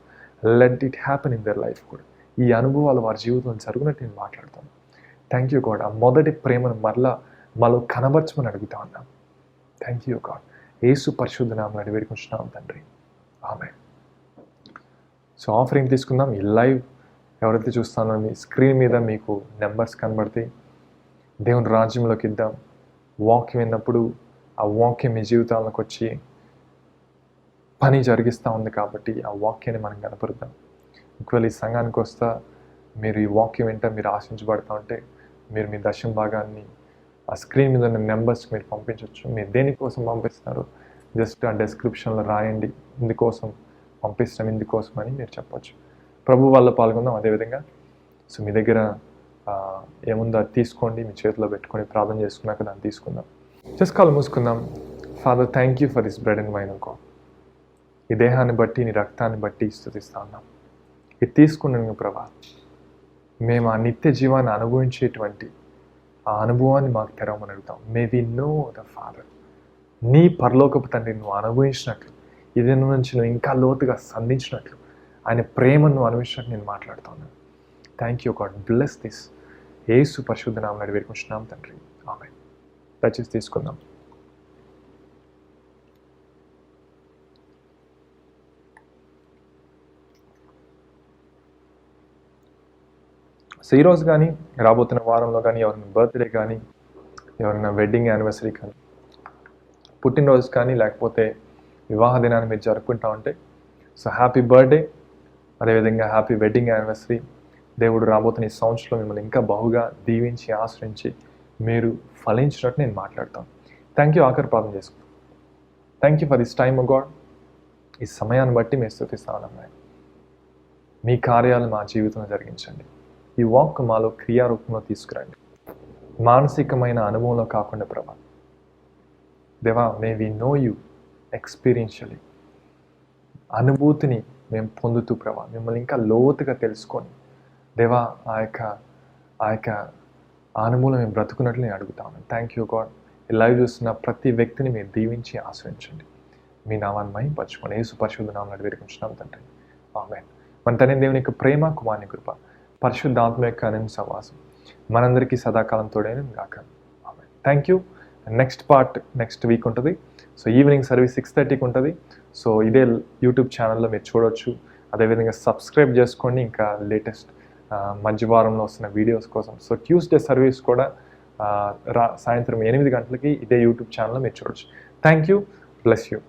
Let it happen in their life కూడా. ఈ అనుభవాలు వారి జీవితంలో జరుగునట్టు నేను మాట్లాడుతాను. Thank you God. ఆ మొదటి ప్రేమను మాలో కనబరచమని అడుగుతా ఉన్నాం. Thank you God. యేసు పరిశుద్ధ నామమున వేడుకుంటున్నాం తండ్రి. ఆమేన్. సో ఆఫరింగ్ తీసుకుందాం. ఈ లైవ్ ఎవరైతే చూస్తానో మీ స్క్రీన్ మీద మీకు నెంబర్స్ కనబడతాయి. దేవుని రాజ్యంలోకి ఇద్దాం. వాక్యం విన్నప్పుడు ఆ వాక్యం మీ జీవితాలకు వచ్చి పని జరిగిస్తూ ఉంది కాబట్టి ఆ వాక్యాన్ని మనం కనపరుద్దాం. ఒకవేళ ఈ సంఘానికి వస్తా మీరు ఈ వాక్యం వెంట మీరు ఆశించబడతా ఉంటే మీరు మీ దశమ భాగాన్ని ఆ స్క్రీన్ మీద ఉన్న నెంబర్స్ మీరు పంపించవచ్చు. మీరు దేనికోసం పంపిస్తున్నారు జస్ట్ ఆ డిస్క్రిప్షన్లో రాయండి, ఇందుకోసం పంపిస్తాం, ఇందుకోసం అని మీరు చెప్పచ్చు. ప్రభు వల్ల పాల్గొందాం. అదేవిధంగా సో మీ దగ్గర ఏముందో అది తీసుకోండి, మీ చేతిలో పెట్టుకొని ప్రార్థన చేసుకున్నాక దాన్ని తీసుకుందాం. జస్ట్ కాలు మూసుకుందాం. Father, thank you for this bread and wine అనుకో. ఈ దేహాన్ని బట్టి, నీ రక్తాన్ని బట్టి స్తుతిస్తా ఉన్నాం. ఇది తీసుకున్నాను ప్రభా, మేము ఆ నిత్య జీవాన్ని అనుభవించేటువంటి ఆ అనుభవాన్ని మాకు తెరవమని అడుగుతాం. మే వి నో ద ఫాదర్, నీ పరలోకపు తండ్రి నువ్వు అనుభవించినట్లు, ఇది నుంచి నువ్వు ఇంకా లోతుగా సంధించినట్లు, ఆయన ప్రేమను నువ్వు అనుభవించినట్టు నేను మాట్లాడుతా ఉన్నాను. Thank you God. Bless this. యేసు పరిశుద్ధ నామమున వేడుకుంటున్నాం తండ్రి. ఆమేన్. దయచేసి తీసుకుందాం. సో ఈరోజు కానీ రాబోతున్న వారంలో కానీ ఎవరైనా బర్త్డే కానీ, ఎవరైనా వెడ్డింగ్ యానివర్సరీ కానీ, పుట్టినరోజు కానీ, లేకపోతే వివాహ దినాన్ని మీరు జరుపుకుంటా ఉంటే సో హ్యాపీ బర్త్డే, అదేవిధంగా హ్యాపీ వెడ్డింగ్ యానివర్సరీ. దేవుడు రాబోతున్న ఈ సంవత్సరంలో మిమ్మల్ని ఇంకా బహుగా దీవించి ఆశ్రయించి మీరు ఫలించినట్టు నేను మాట్లాడతాను. Thank you. ఆఖరి ప్రార్థన చేసుకుంటాం. Thank you for this time God. ఈ సమయాన్ని బట్టి మేము స్తుతిస్తా ఉన్నాం. మీ కార్యాలు మా జీవితంలో జరిగించండి. ఈ వాక్ మాలో క్రియారూపంలో తీసుకురండి. మానసికమైన అనుభవంలో కాకుండా ప్రభా, దేవా, మే వి నో యూ ఎక్స్పీరియన్షియలీ. అనుభూతిని మేము పొందుతూ ప్రభా, మిమ్మల్ని ఇంకా లోతుగా తెలుసుకొని దేవా, ఆ యొక్క అనుభవం మేము బ్రతుకున్నట్లు నేను అడుగుతా ఉన్నాను. Thank you God. ఈ లైవ్ చూస్తున్న ప్రతి వ్యక్తిని మీరు దీవించి ఆశ్రయించండి. మీ నామాన్ని మహిమపరచుకొని యేసు పరిశుద్ధ నామమున వేడుకుంటున్నాం తండ్రి. ఆమేన్. మన తండ్రి దేవుని యొక్క ప్రేమ, కుమారుని కృప, పరిశుద్ధ ఆత్మ యొక్క అనంత సహవాసం మనందరికీ సదాకాలం తోడైన గాక. Amen. Thank you. Next part next week ఉంటుంది. సో ఈవినింగ్ సర్వీస్ 6:30కి ఉంటుంది. సో ఇదే యూట్యూబ్ ఛానల్లో మీరు చూడవచ్చు. అదేవిధంగా సబ్స్క్రైబ్ చేసుకోండి ఇంకా లేటెస్ట్ మధ్య వారంలో వస్తున్న వీడియోస్ కోసం. సో ట్యూస్డే సర్వీస్ కూడా సాయంత్రం 8 గంటలకి ఇదే యూట్యూబ్ ఛానల్లో మీరు చూడవచ్చు. Thank you. Bless you.